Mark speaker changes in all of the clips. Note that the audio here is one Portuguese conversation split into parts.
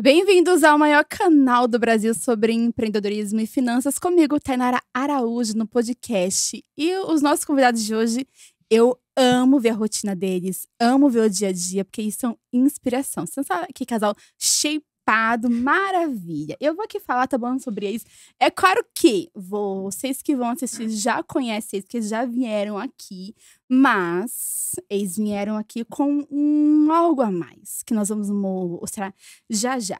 Speaker 1: Bem-vindos ao maior canal do Brasil sobre empreendedorismo e finanças, comigo, Tainara Araújo, no podcast. E os nossos convidados de hoje, eu amo ver a rotina deles, amo ver o dia a dia, porque eles são inspiração. Você sabe que casal shapeado, maravilha. Eu vou aqui falar, tá bom, sobre eles. É claro que vocês que vão assistir já conhecem eles, que já vieram aqui. Mas eles vieram aqui com algo a mais, que nós vamos mostrar já já.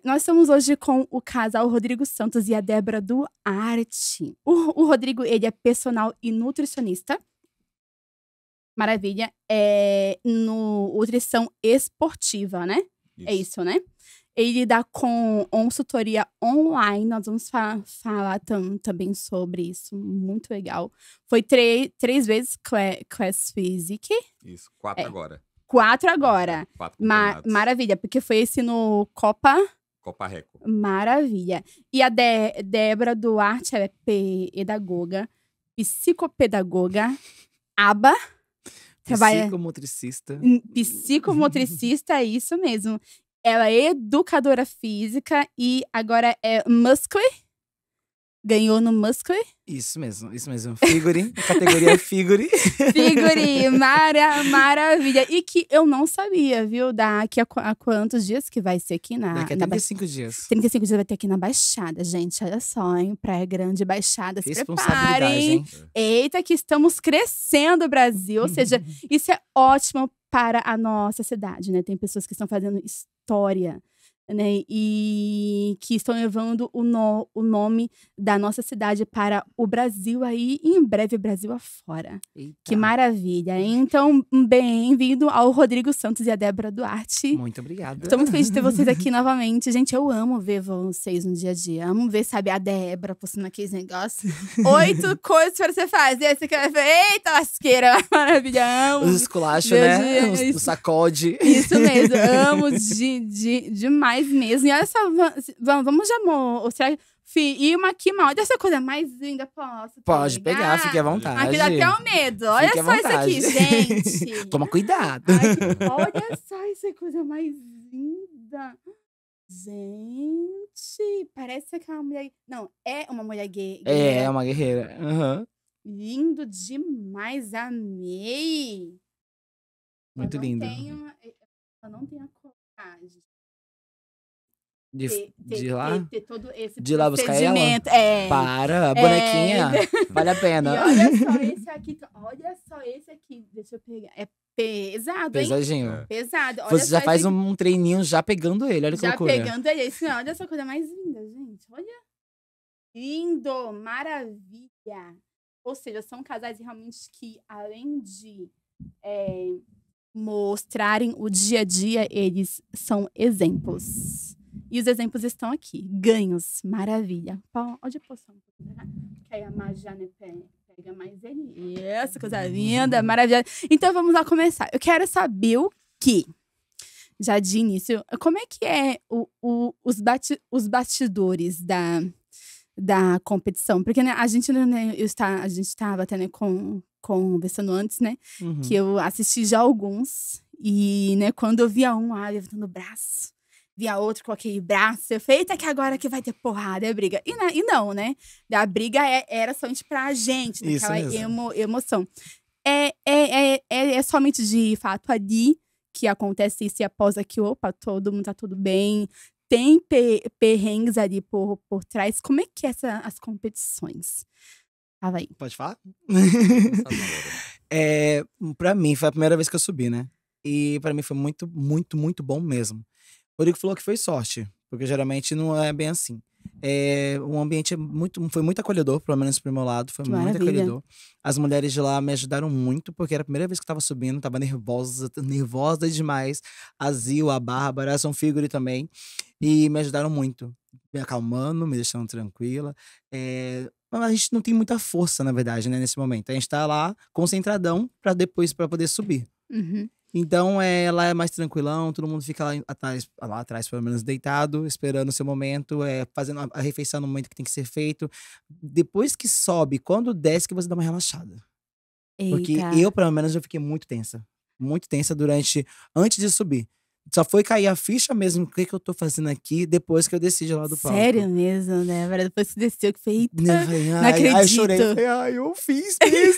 Speaker 1: Nós estamos hoje com o casal Rodrigo Santos e a Débora Duarte. O Rodrigo, ele é personal e nutricionista. Maravilha. No nutrição esportiva, né?
Speaker 2: Isso.
Speaker 1: É isso, né? Ele dá com consultoria online. Nós vamos falar também sobre isso. Muito legal. Foi três vezes Class Physique.
Speaker 2: Isso, 4 agora.
Speaker 1: 4 agora.
Speaker 2: 4 campeonatos.
Speaker 1: Maravilha, porque foi esse no Copa
Speaker 2: Reco.
Speaker 1: Maravilha. E a Débora Duarte, ela é pedagoga, psicopedagoga, aba.
Speaker 3: Psicomotricista.
Speaker 1: Psicomotricista, é isso mesmo. Ela é educadora física e agora é Muscle. Ganhou no Muscle.
Speaker 3: Isso mesmo. Figure, categoria Figure.
Speaker 1: Figure, maravilha. E que eu não sabia, viu? Daqui a quantos dias que vai ser aqui na…
Speaker 3: Daqui a 35 dias.
Speaker 1: 35 dias vai ter aqui na Baixada, gente. Olha só, hein? Praia Grande, Baixada, se
Speaker 3: Responsabilidade,
Speaker 1: preparem.
Speaker 3: hein?
Speaker 1: Eita, que estamos crescendo, Brasil. Ou seja, isso é ótimo para a nossa cidade, né? Tem pessoas que estão fazendo história, né? E que estão levando o nome da nossa cidade para o Brasil aí, e em breve Brasil afora.
Speaker 3: Eita.
Speaker 1: Que maravilha. Então, bem-vindo ao Rodrigo Santos e a Débora Duarte.
Speaker 3: Muito obrigada.
Speaker 1: Estou muito feliz de ter vocês aqui novamente. Gente, eu amo ver vocês no dia a dia. Amo ver, sabe, a Débora postando aqueles negócios. 8 coisas para você fazer. Você quer ver? Eita, lasqueira. Maravilha. Amo.
Speaker 3: Os esculachos, né? O sacode.
Speaker 1: Isso mesmo. Amo demais mesmo. E olha só, vamos já mostrar. E uma aqui, olha essa coisa mais linda.
Speaker 3: Pode pegar, fique à vontade.
Speaker 1: Aqui dá até o medo. Olha
Speaker 3: Fique à
Speaker 1: só isso
Speaker 3: vontade.
Speaker 1: aqui, gente.
Speaker 3: Toma cuidado.
Speaker 1: Ai, olha só essa coisa mais linda. Gente, parece aquela mulher… Não, é uma mulher gay.
Speaker 3: É uma guerreira. Uhum.
Speaker 1: Lindo demais, amei.
Speaker 3: Muito lindo.
Speaker 1: Eu não tenho a coragem
Speaker 3: De lá?
Speaker 1: ter todo esse
Speaker 3: De lá buscar ela?
Speaker 1: procedimento.
Speaker 3: Para, bonequinha. Vale a pena.
Speaker 1: E olha só esse aqui. Olha só esse aqui. Deixa eu pegar. É pesado, hein?
Speaker 3: Pesadinho.
Speaker 2: É.
Speaker 1: Pesado. Olha
Speaker 3: Você já
Speaker 1: só
Speaker 3: faz
Speaker 1: esse aqui.
Speaker 3: um treininho já pegando ele. Olha que
Speaker 1: Já
Speaker 3: loucura.
Speaker 1: pegando ele. Olha essa coisa mais linda, gente. Olha. Lindo. Maravilha. Ou seja, são casais realmente que, além de mostrarem o dia a dia, eles são exemplos. E os exemplos estão aqui. Ganhos. Maravilha. Pode postar um pouquinho, né? Que aí a Majane pega mais ele. Essa coisa linda, maravilhosa. Então vamos lá começar. Eu quero saber o que, já de início, como é que é os bastidores da competição? Porque, né, a gente estava até, né, conversando antes, né?
Speaker 3: Uhum.
Speaker 1: Que eu assisti já alguns. E, né, quando eu via um levantando o braço, via outro com aquele braço, eu falei, eita, que agora que vai ter porrada, é briga. E não, né? A briga era somente pra gente,
Speaker 3: Isso
Speaker 1: aquela
Speaker 3: mesmo.
Speaker 1: emoção. É somente de fato ali que acontece isso, e após aqui, opa, todo mundo tá tudo bem. Tem perrengues ali por trás. Como é que é as competições? Tava aí.
Speaker 3: Pode falar? Pra mim, foi a primeira vez que eu subi, né? E pra mim foi muito, muito, muito bom mesmo. O Rodrigo falou que foi sorte, porque geralmente não é bem assim. O ambiente foi muito acolhedor, pelo menos pro meu lado, foi
Speaker 1: Que
Speaker 3: muito
Speaker 1: maravilha.
Speaker 3: acolhedor. As mulheres de lá me ajudaram muito, porque era a primeira vez que eu tava subindo, tava nervosa demais. A Zil, a Bárbara, a São Figure também. E me ajudaram muito, me acalmando, me deixando tranquila. A gente não tem muita força, na verdade, né, nesse momento. A gente tá lá concentradão pra poder subir.
Speaker 1: Uhum.
Speaker 3: Então, lá é mais tranquilão, todo mundo fica lá atrás, pelo menos, deitado, esperando o seu momento, fazendo a refeição no momento que tem que ser feito. Depois que sobe, quando desce, que você dá uma relaxada. Porque
Speaker 1: Eita.
Speaker 3: eu, pelo menos, eu fiquei muito tensa. Muito tensa antes de subir. Só foi cair a ficha mesmo, o que eu tô fazendo aqui, depois que eu desci de lá do palco.
Speaker 1: Sério mesmo, né? Agora depois que desceu, que foi, eita,
Speaker 3: Eu falei,
Speaker 1: não
Speaker 3: Aí eu
Speaker 1: acredito.
Speaker 3: chorei, falei, eu fiz isso.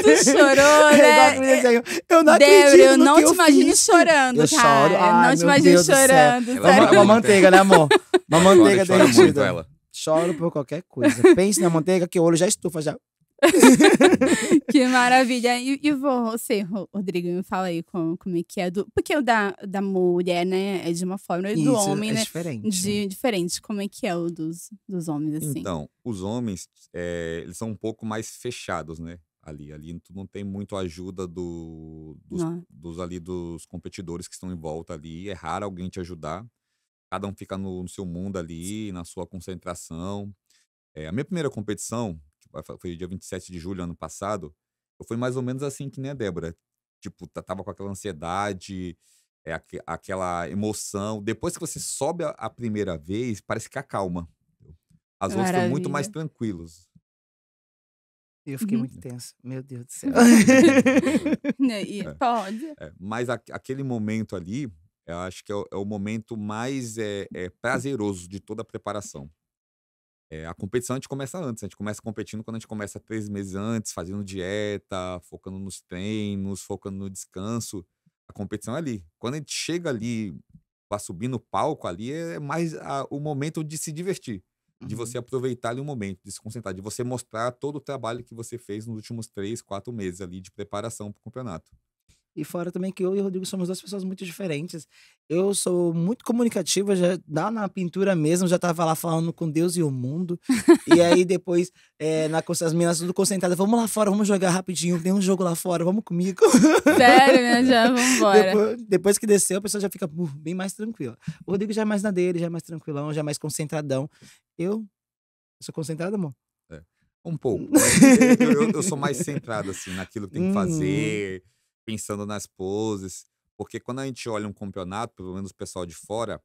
Speaker 1: Tu chorou,
Speaker 3: É igual
Speaker 1: né?
Speaker 3: aquele desenho, eu não
Speaker 1: Débora,
Speaker 3: acredito
Speaker 1: eu
Speaker 3: no
Speaker 1: não
Speaker 3: que
Speaker 1: te
Speaker 3: eu
Speaker 1: imagino
Speaker 3: fiz.
Speaker 1: chorando,
Speaker 3: Eu
Speaker 1: cara.
Speaker 3: choro,
Speaker 1: Eu
Speaker 3: ai,
Speaker 1: não te
Speaker 3: meu
Speaker 1: imagino
Speaker 3: Deus do céu.
Speaker 1: chorando.
Speaker 2: Ela
Speaker 1: sério.
Speaker 3: Uma manteiga, né, amor? Uma manteiga
Speaker 2: chora muito,
Speaker 3: derretida.
Speaker 2: ela.
Speaker 3: Choro por qualquer coisa. Pense na manteiga que o olho já estufa já.
Speaker 1: Que maravilha. E você, Rodrigo, me fala aí como é que é. Porque o da mulher, né, é de uma forma, e do
Speaker 3: Isso,
Speaker 1: homem,
Speaker 3: é
Speaker 1: né,
Speaker 3: diferente.
Speaker 1: diferente. Como é que é o dos homens, assim?
Speaker 2: Então, os homens, eles são um pouco mais fechados, né? Ali tu não tem muito ajuda
Speaker 1: Não.
Speaker 2: dos competidores que estão em volta ali. É raro alguém te ajudar. Cada um fica no seu mundo ali, na sua concentração. A minha primeira competição, que foi dia 27 de julho, ano passado, eu fui mais ou menos assim que nem a Débora. Tipo, tava com aquela ansiedade, aquela emoção. Depois que você sobe a primeira vez, parece que acalma. As outras foram muito mais
Speaker 1: Maravilha.
Speaker 2: tranquilos.
Speaker 3: Eu fiquei
Speaker 1: Uhum.
Speaker 3: muito tenso. Meu Deus do céu.
Speaker 1: Né, pode.
Speaker 2: Mas aquele momento ali, eu acho que é o momento mais prazeroso de toda a preparação. A competição a gente começa antes, a gente começa competindo quando a gente começa 3 meses antes, fazendo dieta, focando nos treinos, focando no descanso. A competição é ali. Quando a gente chega ali, pra subir no palco ali, é mais o momento de se divertir. De
Speaker 3: Uhum.
Speaker 2: você aproveitar ali o momento, de se concentrar, de você mostrar todo o trabalho que você fez nos últimos 3, 4 meses ali de preparação para o campeonato.
Speaker 3: E fora também que eu e o Rodrigo somos duas pessoas muito diferentes. Eu sou muito comunicativa, já dá na pintura mesmo, já tava lá falando com Deus e o mundo. E aí depois, as meninas tudo concentradas, vamos lá fora, vamos jogar rapidinho, tem um jogo lá fora, vamos comigo.
Speaker 1: Sério, né? Já, vambora.
Speaker 3: Depois que desceu, a pessoa já fica bem mais tranquila. O Rodrigo já é mais na dele, já é mais tranquilão, já é mais concentradão. Eu sou concentrado, amor?
Speaker 2: Um pouco, mas eu sou mais centrado, assim, naquilo que tem que fazer, pensando nas poses. Porque quando a gente olha um campeonato, pelo menos o pessoal de fora,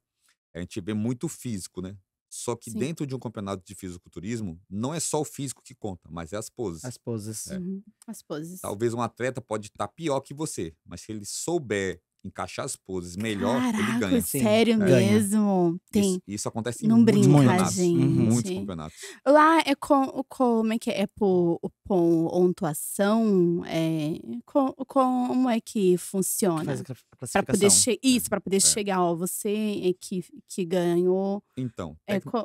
Speaker 2: a gente vê muito físico, né? Só que
Speaker 1: Sim.
Speaker 2: dentro de um campeonato de fisiculturismo, não é só o físico que conta, mas é as poses.
Speaker 3: As poses.
Speaker 1: Uhum. As poses.
Speaker 2: Talvez um atleta pode estar pior que você, mas se ele souber encaixar as poses melhor, ele
Speaker 1: Caraca,
Speaker 2: ganha.
Speaker 3: Sim,
Speaker 1: sério
Speaker 3: ganha.
Speaker 1: mesmo? Tem.
Speaker 2: Isso acontece em
Speaker 1: Não
Speaker 2: muitos
Speaker 1: brinca,
Speaker 2: campeonatos.
Speaker 1: gente.
Speaker 2: Muitos campeonatos.
Speaker 1: Lá é como é que é? É por pontuação? Como é que funciona?
Speaker 3: Faz a
Speaker 1: Pra
Speaker 3: classificação.
Speaker 1: poder isso, para poder chegar, ó, você é que ganhou.
Speaker 2: Então,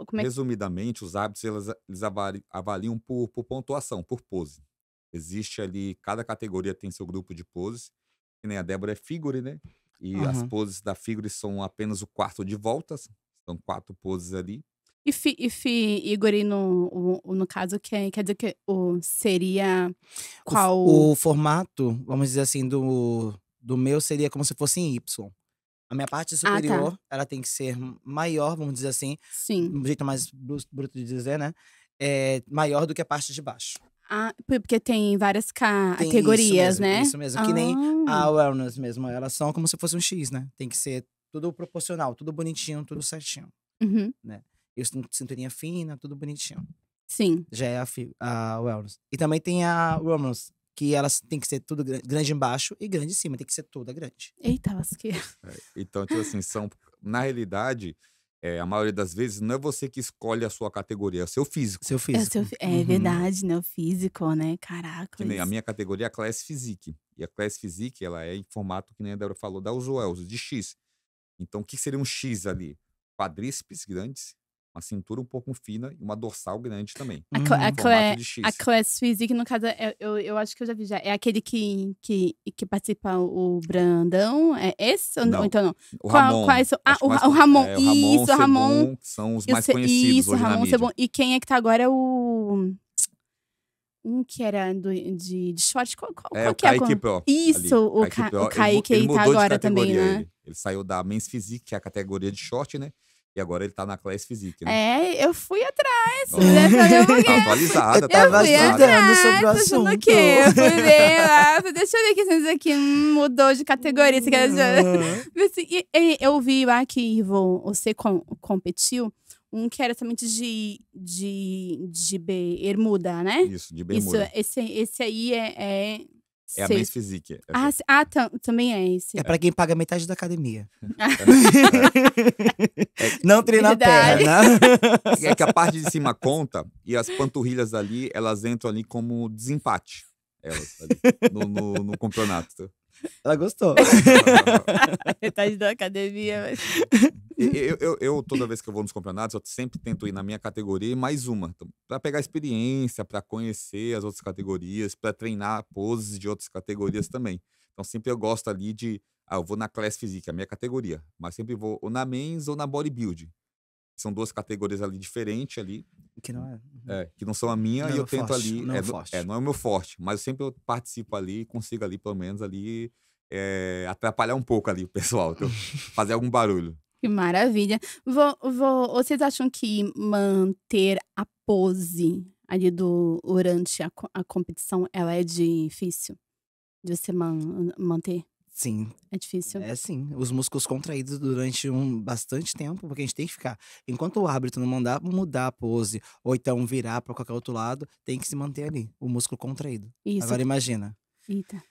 Speaker 1: Como é que.
Speaker 2: resumidamente, os árbitros eles avaliam por pontuação, por pose. Existe ali, cada categoria tem seu grupo de poses. Que nem a Débora é figure, né? E as
Speaker 3: Aham.
Speaker 2: poses da figure são apenas o quarto de voltas. São 4 poses ali.
Speaker 1: Igor, no caso, quer dizer que seria
Speaker 3: O
Speaker 1: qual.
Speaker 3: formato, vamos dizer assim, do meu seria como se fosse em Y. A minha parte
Speaker 1: tá.
Speaker 3: superior, ela tem que ser maior, vamos dizer assim,
Speaker 1: Sim.
Speaker 3: um jeito mais bruto de dizer, né? É maior do que a parte de baixo.
Speaker 1: Porque tem várias
Speaker 3: Tem
Speaker 1: categorias,
Speaker 3: isso mesmo,
Speaker 1: né?
Speaker 3: isso mesmo. Que nem a wellness mesmo. Elas são como se fosse um X, né? Tem que ser tudo proporcional, tudo bonitinho, tudo certinho.
Speaker 1: Uhum.
Speaker 3: E cinturinha fina, tudo bonitinho.
Speaker 1: Sim.
Speaker 3: Já é a wellness. E também tem a wellness, que elas tem que ser tudo grande embaixo e grande em cima. Tem que ser toda grande.
Speaker 1: Eita, lasqueira.
Speaker 2: Então, tipo assim, na realidade, a maioria das vezes, não é você que escolhe a sua categoria, é o seu físico.
Speaker 3: Seu físico.
Speaker 1: É verdade, né? O físico, né? Caraca.
Speaker 2: Que nem a minha categoria é a Class Physique. E a Class Physique, ela é em formato, que nem a Débora falou, da Usuels, de X. Então, o que seria um X ali? Quadríceps grandes, uma cintura um pouco fina e uma dorsal grande também. Formato de X.
Speaker 1: A Class Physique, no caso, eu acho que eu já vi já. É aquele que participa o Brandão? É esse?
Speaker 2: Não.
Speaker 1: Ou então não?
Speaker 2: O Ramon.
Speaker 1: Quais são?
Speaker 2: Acho que mais
Speaker 1: O Ramon.
Speaker 2: é, o Ramon,
Speaker 1: Isso, o Ramon.
Speaker 2: Sebum, que são os mais conhecidos
Speaker 1: Isso,
Speaker 2: hoje na
Speaker 1: Ramon
Speaker 2: mídia.
Speaker 1: Sebum. E quem é que tá agora é o. Um que era de short. Qual
Speaker 2: É o
Speaker 1: que é?
Speaker 2: Kaique Pro.
Speaker 1: Isso,
Speaker 2: ali.
Speaker 1: o Kaique
Speaker 2: ele
Speaker 1: tá
Speaker 2: mudou de
Speaker 1: agora também,
Speaker 2: categoria,
Speaker 1: né?
Speaker 2: Ele saiu da Men's Physique, que é a categoria de short, né? E agora ele tá na Class Physique, né?
Speaker 1: Eu fui atrás.
Speaker 2: Ó,
Speaker 1: Né? Falei,
Speaker 2: tá
Speaker 1: porque
Speaker 2: achando
Speaker 3: Eu tava
Speaker 1: fui
Speaker 3: estudando sobre o
Speaker 1: achando
Speaker 3: assunto.
Speaker 1: o quê? Eu fui ver lá. Deixa eu ver que isso aqui mudou de categoria. Você quer dizer? Eu vi lá que você competiu. Um que era somente de bermuda, né?
Speaker 2: Isso, de bermuda.
Speaker 1: Esse aí é
Speaker 2: É a
Speaker 1: Sei.
Speaker 2: Men's Physique. Essa.
Speaker 1: Também é esse.
Speaker 3: É pra quem paga metade da academia.
Speaker 2: É,
Speaker 3: Não treina a
Speaker 1: Verdade.
Speaker 3: perna.
Speaker 2: é que a parte de cima conta e as panturrilhas ali, elas entram ali como desempate. Elas ali, no campeonato. Tá?
Speaker 3: Ela gostou.
Speaker 1: Metade da academia. Mas...
Speaker 2: Eu, toda vez que eu vou nos campeonatos, eu sempre tento ir na minha categoria e mais uma. Então, para pegar experiência, para conhecer as outras categorias, para treinar poses de outras categorias também. Então, sempre eu gosto ali de... eu vou na Class Physique, a minha categoria. Mas sempre vou ou na Men's ou na Bodybuilding. São duas categorias ali diferentes ali.
Speaker 3: Que não é.
Speaker 2: Que não são a minha,
Speaker 3: Não é
Speaker 2: e eu
Speaker 3: meu
Speaker 2: tento
Speaker 3: forte,
Speaker 2: ali.
Speaker 3: não é o forte.
Speaker 2: Não é o meu forte, mas eu sempre participo ali, consigo ali, pelo menos, ali, atrapalhar um pouco ali o pessoal, então, fazer algum barulho.
Speaker 1: Que maravilha. Vocês acham que manter a pose ali durante a competição, ela é difícil? De você manter?
Speaker 3: Sim,
Speaker 1: É difícil?
Speaker 3: é sim. Os músculos contraídos durante bastante tempo, porque a gente tem que ficar. Enquanto o árbitro não mandar mudar a pose, ou então virar para qualquer outro lado, tem que se manter ali, o músculo contraído.
Speaker 1: Isso.
Speaker 3: Agora imagina.
Speaker 1: Eita.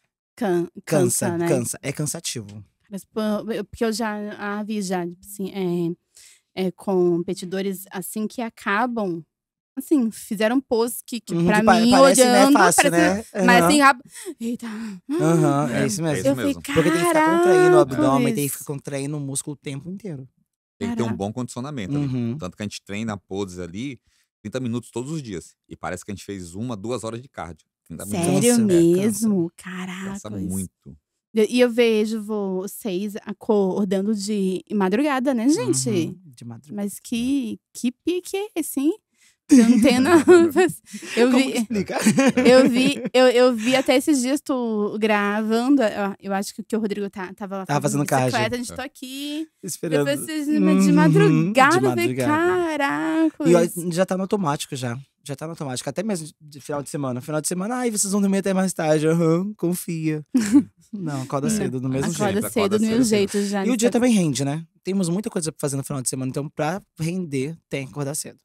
Speaker 3: Cansa,
Speaker 1: né?
Speaker 3: cansa. É cansativo.
Speaker 1: Mas, porque eu já vi tipo assim, competidores assim que acabam, assim, fizeram pose que pra mim,
Speaker 3: parece,
Speaker 1: olhando,
Speaker 3: né, fácil,
Speaker 1: parece,
Speaker 3: né?
Speaker 1: mas assim, eita.
Speaker 3: É isso mesmo.
Speaker 2: isso
Speaker 1: Eu falei,
Speaker 2: mesmo.
Speaker 3: Porque tem que ficar contraindo o abdômen, tem que
Speaker 1: caracas.
Speaker 3: ficar contraindo o músculo o tempo inteiro.
Speaker 2: Tem que ter um
Speaker 1: Caraca.
Speaker 2: bom condicionamento ali.
Speaker 3: Uhum.
Speaker 2: Tanto que a gente treina poses ali 30 minutos todos os dias. E parece que a gente fez 2 horas de cardio. 30 minutos.
Speaker 1: Sério
Speaker 3: Cansa,
Speaker 1: mesmo?
Speaker 2: Cansa
Speaker 1: Caracas.
Speaker 2: muito.
Speaker 1: E eu vejo vocês acordando de madrugada, né, gente?
Speaker 3: Uhum, de madrugada.
Speaker 1: Mas que pique é esse, hein? Eu não tenho nada. Eu
Speaker 3: Como
Speaker 1: vi,
Speaker 3: que explica?
Speaker 1: eu vi até esses dias tu gravando. Eu acho que o Rodrigo tava lá
Speaker 3: Tava fazendo
Speaker 1: bicicleta,
Speaker 3: cardio.
Speaker 1: a gente tô aqui.
Speaker 3: Esperando.
Speaker 1: Depois vocês de
Speaker 3: Uhum,
Speaker 1: madrugada,
Speaker 3: de
Speaker 1: eu falei,
Speaker 3: madrugada.
Speaker 1: caraca.
Speaker 3: E ó, já tá no automático já. Já tá no automático. Até mesmo de final de semana. Final de semana, ai, vocês vão dormir até mais tarde. Aham, confia. Não, acorda cedo, do mesmo
Speaker 1: Acorda
Speaker 3: jeito.
Speaker 1: cedo do meu jeito já.
Speaker 3: E o dia também rende, né? Temos muita coisa pra fazer no final de semana. Então, pra render, tem que acordar cedo.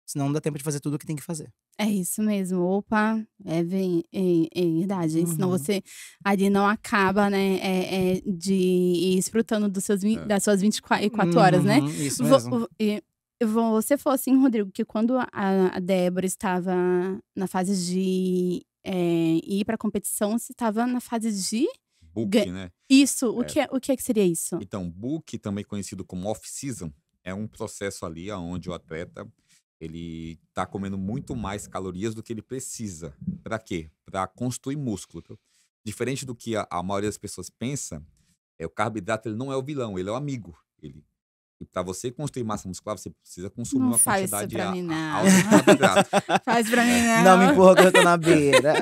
Speaker 3: Senão não dá tempo de fazer tudo o que tem que fazer.
Speaker 1: É isso mesmo. Opa, é verdade. Senão
Speaker 3: Uhum.
Speaker 1: você ali não acaba, né, de ir desfrutando das suas 24 horas, né?
Speaker 3: Uhum, isso mesmo.
Speaker 1: Você falou assim, Rodrigo, que quando a Débora estava na fase de ir pra competição, você estava na fase de…
Speaker 2: Book, né?
Speaker 1: Isso, o que seria isso?
Speaker 2: Então, book, também conhecido como off-season, é um processo ali onde o atleta ele tá comendo muito mais calorias do que ele precisa. Para quê? Para construir músculo. Tá? Diferente do que a maioria das pessoas pensa, o carboidrato ele não é o vilão, ele é o amigo. E para você construir massa muscular, você precisa consumir
Speaker 1: Não
Speaker 2: uma
Speaker 1: faz isso
Speaker 2: quantidade
Speaker 1: pra mim, não.
Speaker 2: alta de carboidrato.
Speaker 1: Faz pra mim, não.
Speaker 3: Não me empurra que eu tô na beira.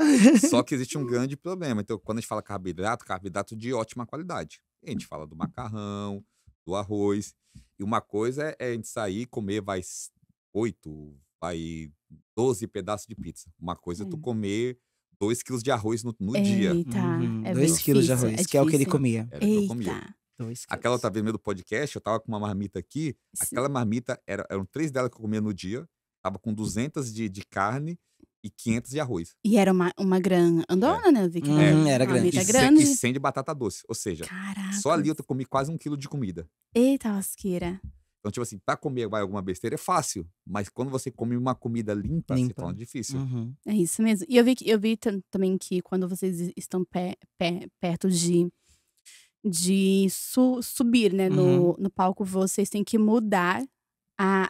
Speaker 2: Só que existe um grande problema. Então, quando a gente fala carboidrato de ótima qualidade. A gente fala do macarrão, do arroz. E uma coisa é a gente sair e comer, 12 pedaços de pizza. Uma coisa é tu comer 2 quilos de arroz no dia.
Speaker 1: Eita, é
Speaker 3: 2
Speaker 1: bem
Speaker 3: quilos de
Speaker 1: difícil,
Speaker 3: arroz, que é o que ele
Speaker 1: difícil.
Speaker 3: comia.
Speaker 2: Era o que eu comia.
Speaker 1: Eita.
Speaker 3: 2 quilos.
Speaker 2: Aquela outra vez no meio do podcast, eu tava com uma marmita aqui. Aquela marmita, eram 3 delas que eu comia no dia. Tava com 200 de carne e 500 de arroz.
Speaker 1: E era uma grandona, né? Eu vi que
Speaker 3: era
Speaker 1: uma
Speaker 3: grande.
Speaker 1: marmita
Speaker 2: E
Speaker 1: grande.
Speaker 2: 100 de batata doce. Ou seja,
Speaker 1: Caraca.
Speaker 2: só ali eu comi quase 1 quilo de comida.
Speaker 1: Eita, lasqueira.
Speaker 2: Então, tipo assim, pra comer alguma besteira é fácil. Mas quando você come uma comida limpa, se
Speaker 3: Limpa.
Speaker 2: torna difícil.
Speaker 3: Uhum.
Speaker 1: É isso mesmo. E eu vi também que quando vocês estão perto de subir, né, no palco, vocês têm que mudar a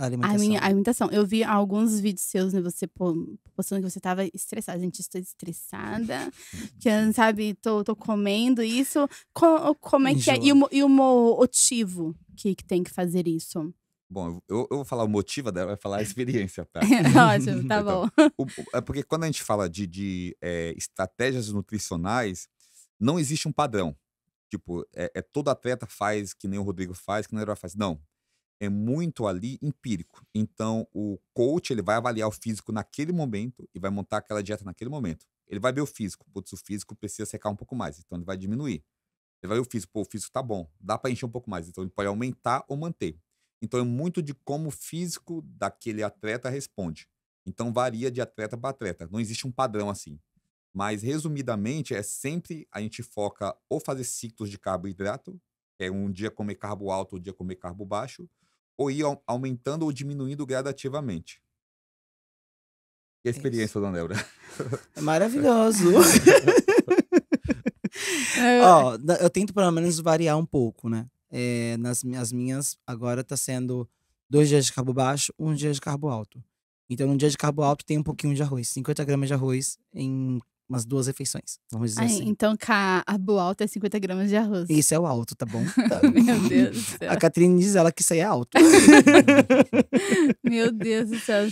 Speaker 1: alimentação. Eu vi alguns vídeos seus, né, você postando que você tava estressada. Gente, estou estressada, que, sabe, tô comendo isso. Como é que é? E o motivo que tem que fazer isso?
Speaker 2: Bom, eu vou falar o motivo, dela vai falar a experiência, tá?
Speaker 1: Ótimo, tá
Speaker 2: Então,
Speaker 1: bom.
Speaker 2: É porque quando a gente fala de estratégias nutricionais, não existe um padrão. Tipo, todo atleta faz que nem o Rodrigo faz, que nem o Herói faz. Não. É muito ali empírico. Então, o coach ele vai avaliar o físico naquele momento e vai montar aquela dieta naquele momento. Ele vai ver o físico. Putz, o físico precisa secar um pouco mais, então ele vai diminuir. Ele vai ver o físico. Pô, o físico tá bom, dá para encher um pouco mais. Então, ele pode aumentar ou manter. Então, é muito de como o físico daquele atleta responde. Então, varia de atleta para atleta. Não existe um padrão assim. Mas, resumidamente, é sempre a gente foca ou fazer ciclos de carboidrato, que é um dia comer carbo alto, um dia comer carbo baixo, ou ir aumentando ou diminuindo gradativamente. E a
Speaker 3: É isso.
Speaker 2: experiência, dona Débora?
Speaker 3: É maravilhoso. Ó, eu tento pelo menos variar um pouco, né? As minhas, agora tá sendo 2 dias de carbo baixo, 1 dia de carbo alto. Então, num dia de carbo alto tem um pouquinho de arroz. 50 gramas de arroz em umas 2 refeições, vamos dizer
Speaker 1: Ai,
Speaker 3: assim.
Speaker 1: então carbo alto é 50 gramas de arroz.
Speaker 3: Isso é o alto, tá bom? Tá.
Speaker 1: Meu Deus do céu.
Speaker 3: A Catrine diz ela que isso aí é alto.
Speaker 1: Meu Deus do céu.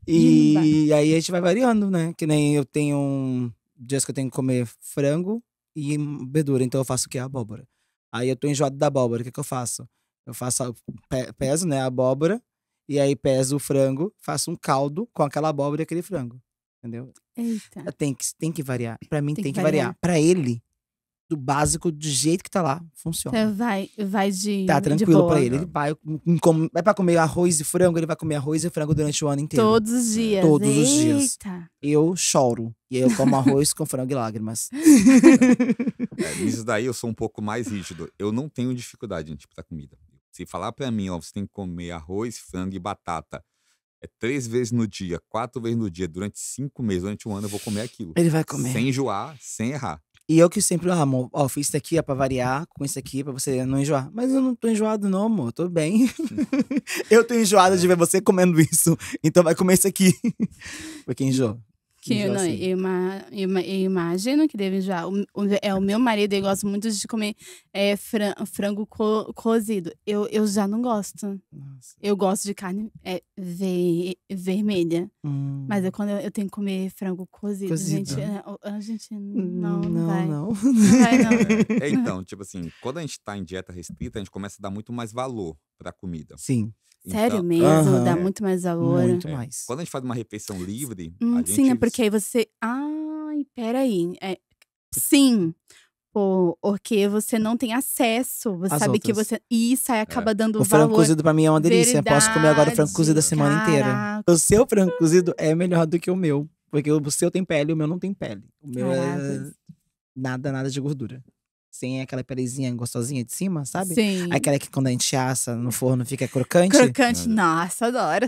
Speaker 3: E aí a gente vai variando, né? Que nem eu tenho dias que eu tenho que comer frango e verdura. Então eu faço o quê? Abóbora. Aí eu tô enjoado da abóbora. O que que eu faço? Eu faço, peso, né, a abóbora. E aí peso o frango, faço um caldo com aquela abóbora e aquele frango. Entendeu?
Speaker 1: Eita.
Speaker 3: Tem que variar. Pra mim
Speaker 1: Tem
Speaker 3: tem
Speaker 1: que
Speaker 3: que variar.
Speaker 1: variar.
Speaker 3: Pra ele, do básico, do jeito que tá lá, funciona.
Speaker 1: Então vai de
Speaker 3: Tá
Speaker 1: de
Speaker 3: tranquilo
Speaker 1: boa.
Speaker 3: pra ele. Ele vai pra comer arroz e frango, ele vai comer arroz e frango durante o ano inteiro.
Speaker 1: Todos os dias.
Speaker 3: Todos os dias.
Speaker 1: Eita.
Speaker 3: Eu choro. E aí eu como arroz com frango e lágrimas.
Speaker 2: Nisso daí eu sou um pouco mais rígido. Eu não tenho dificuldade em tipo da comida. Se falar pra mim, ó, você tem que comer arroz, frango e batata 3 vezes no dia, 4 vezes no dia, durante 5 meses, durante um ano, eu vou comer aquilo.
Speaker 3: Ele vai comer.
Speaker 2: Sem enjoar, sem errar.
Speaker 3: E eu que sempre amo. Ó, fiz isso aqui é pra variar, com isso aqui pra você não enjoar. Mas eu não tô enjoado não, amor. Tô bem. Eu tô enjoada de ver você comendo isso. Então vai comer isso aqui. Porque enjoa.
Speaker 1: Que
Speaker 3: Enjoa
Speaker 1: não,
Speaker 3: assim.
Speaker 1: eu imagino que deve enjoar. O meu marido, ele gosta muito de comer frango cozido. Eu já não gosto.
Speaker 3: Nossa.
Speaker 1: Eu gosto de carne vermelha. Mas quando eu tenho que comer frango cozido,
Speaker 3: Cozido.
Speaker 1: gente, a gente não vai.
Speaker 3: Não.
Speaker 1: Não vai, não.
Speaker 2: Então, tipo assim, quando a gente tá em dieta restrita, a gente começa a dar muito mais valor pra comida.
Speaker 3: Sim,
Speaker 1: Sério
Speaker 2: Então,
Speaker 1: mesmo?
Speaker 3: Aham.
Speaker 1: Dá muito mais valor?
Speaker 3: muito mais.
Speaker 2: quando a gente faz uma refeição livre, a gente...
Speaker 1: Sim, é porque aí você. Ai, peraí. Sim. Porque você não tem acesso. Você
Speaker 3: As
Speaker 1: sabe que
Speaker 3: outras.
Speaker 1: você. Isso aí acaba dando
Speaker 3: O frango
Speaker 1: valor.
Speaker 3: cozido pra mim é uma delícia. Eu posso comer agora frango cozido a
Speaker 1: Verdade,
Speaker 3: semana inteira.
Speaker 1: caraca.
Speaker 3: O seu frango cozido é melhor do que o meu. Porque o seu tem pele e o meu não tem pele. O meu é
Speaker 1: Caracas.
Speaker 3: nada de gordura. Sem aquela pelezinha gostosinha de cima, sabe?
Speaker 1: Sim.
Speaker 3: Aquela que quando a gente assa no forno fica crocante.
Speaker 1: Crocante. Nossa, adoro.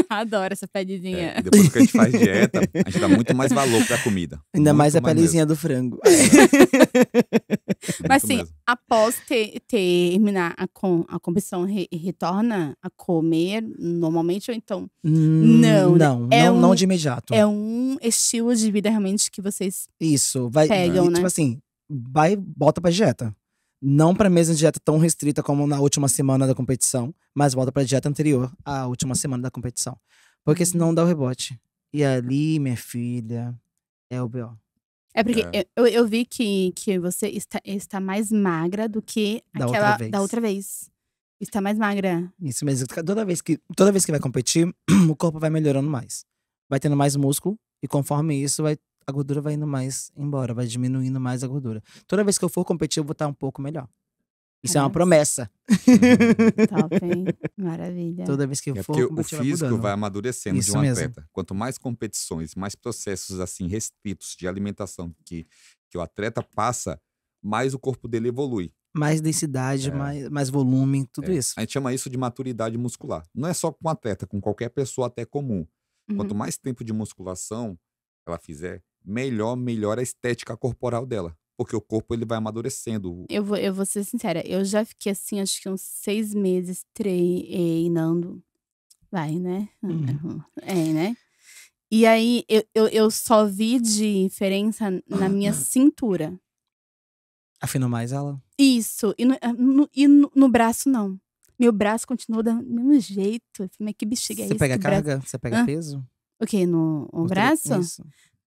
Speaker 1: Adoro essa
Speaker 2: e
Speaker 1: pelezinha.
Speaker 2: depois que a gente faz dieta, a gente dá muito mais valor pra comida.
Speaker 3: Ainda mais a
Speaker 2: Muito
Speaker 3: pelezinha do frango.
Speaker 1: Mas
Speaker 2: Muito
Speaker 1: assim,
Speaker 2: mesmo.
Speaker 1: após terminar a competição, retorna a comer normalmente ou então Não, né?
Speaker 3: Não de imediato.
Speaker 1: é um estilo de vida realmente que vocês
Speaker 3: Isso, vai,
Speaker 1: pegam, né?
Speaker 3: tipo assim, volta pra dieta. Não pra mesma dieta tão restrita como na última semana da competição, mas volta pra dieta anterior à última semana da competição. Porque senão dá o rebote. E ali, minha filha, é o B.O.
Speaker 1: É porque eu vi que você está mais magra do que
Speaker 3: Da
Speaker 1: aquela
Speaker 3: outra vez.
Speaker 1: da outra vez. Está mais magra.
Speaker 3: Isso mesmo. Toda vez que vai competir, o corpo vai melhorando mais. Vai tendo mais músculo, e conforme isso, a gordura vai indo mais embora, vai diminuindo mais a gordura. Toda vez que eu for competir, eu vou estar um pouco melhor. Isso é uma
Speaker 1: Nossa.
Speaker 3: promessa.
Speaker 1: Top, hein? Maravilha.
Speaker 3: Toda vez que eu
Speaker 2: É
Speaker 3: for
Speaker 2: porque o
Speaker 3: competir, vai
Speaker 2: físico
Speaker 3: mudando.
Speaker 2: vai amadurecendo
Speaker 3: Isso
Speaker 2: de um
Speaker 3: mesmo.
Speaker 2: atleta. Quanto mais competições, mais processos assim restritos de alimentação que o atleta passa, mais o corpo dele evolui.
Speaker 3: Mais densidade, mais volume, tudo isso.
Speaker 2: A gente chama isso de maturidade muscular. Não é só com atleta, com qualquer pessoa até comum. Quanto mais tempo de musculação ela fizer, melhor a estética corporal dela. Porque o corpo ele vai amadurecendo.
Speaker 1: Eu vou ser sincera, eu já fiquei assim, acho que uns 6 meses treinando. Vai, né? Né? E aí, eu só vi diferença na minha cintura.
Speaker 3: Afinou mais ela?
Speaker 1: Isso. E no braço, não. Meu braço continua do mesmo jeito. Mas que bexiga é
Speaker 3: Você
Speaker 1: esse?
Speaker 3: pega
Speaker 1: do braço?
Speaker 3: carga? Você pega peso?
Speaker 1: O quê? No braço?
Speaker 3: Isso.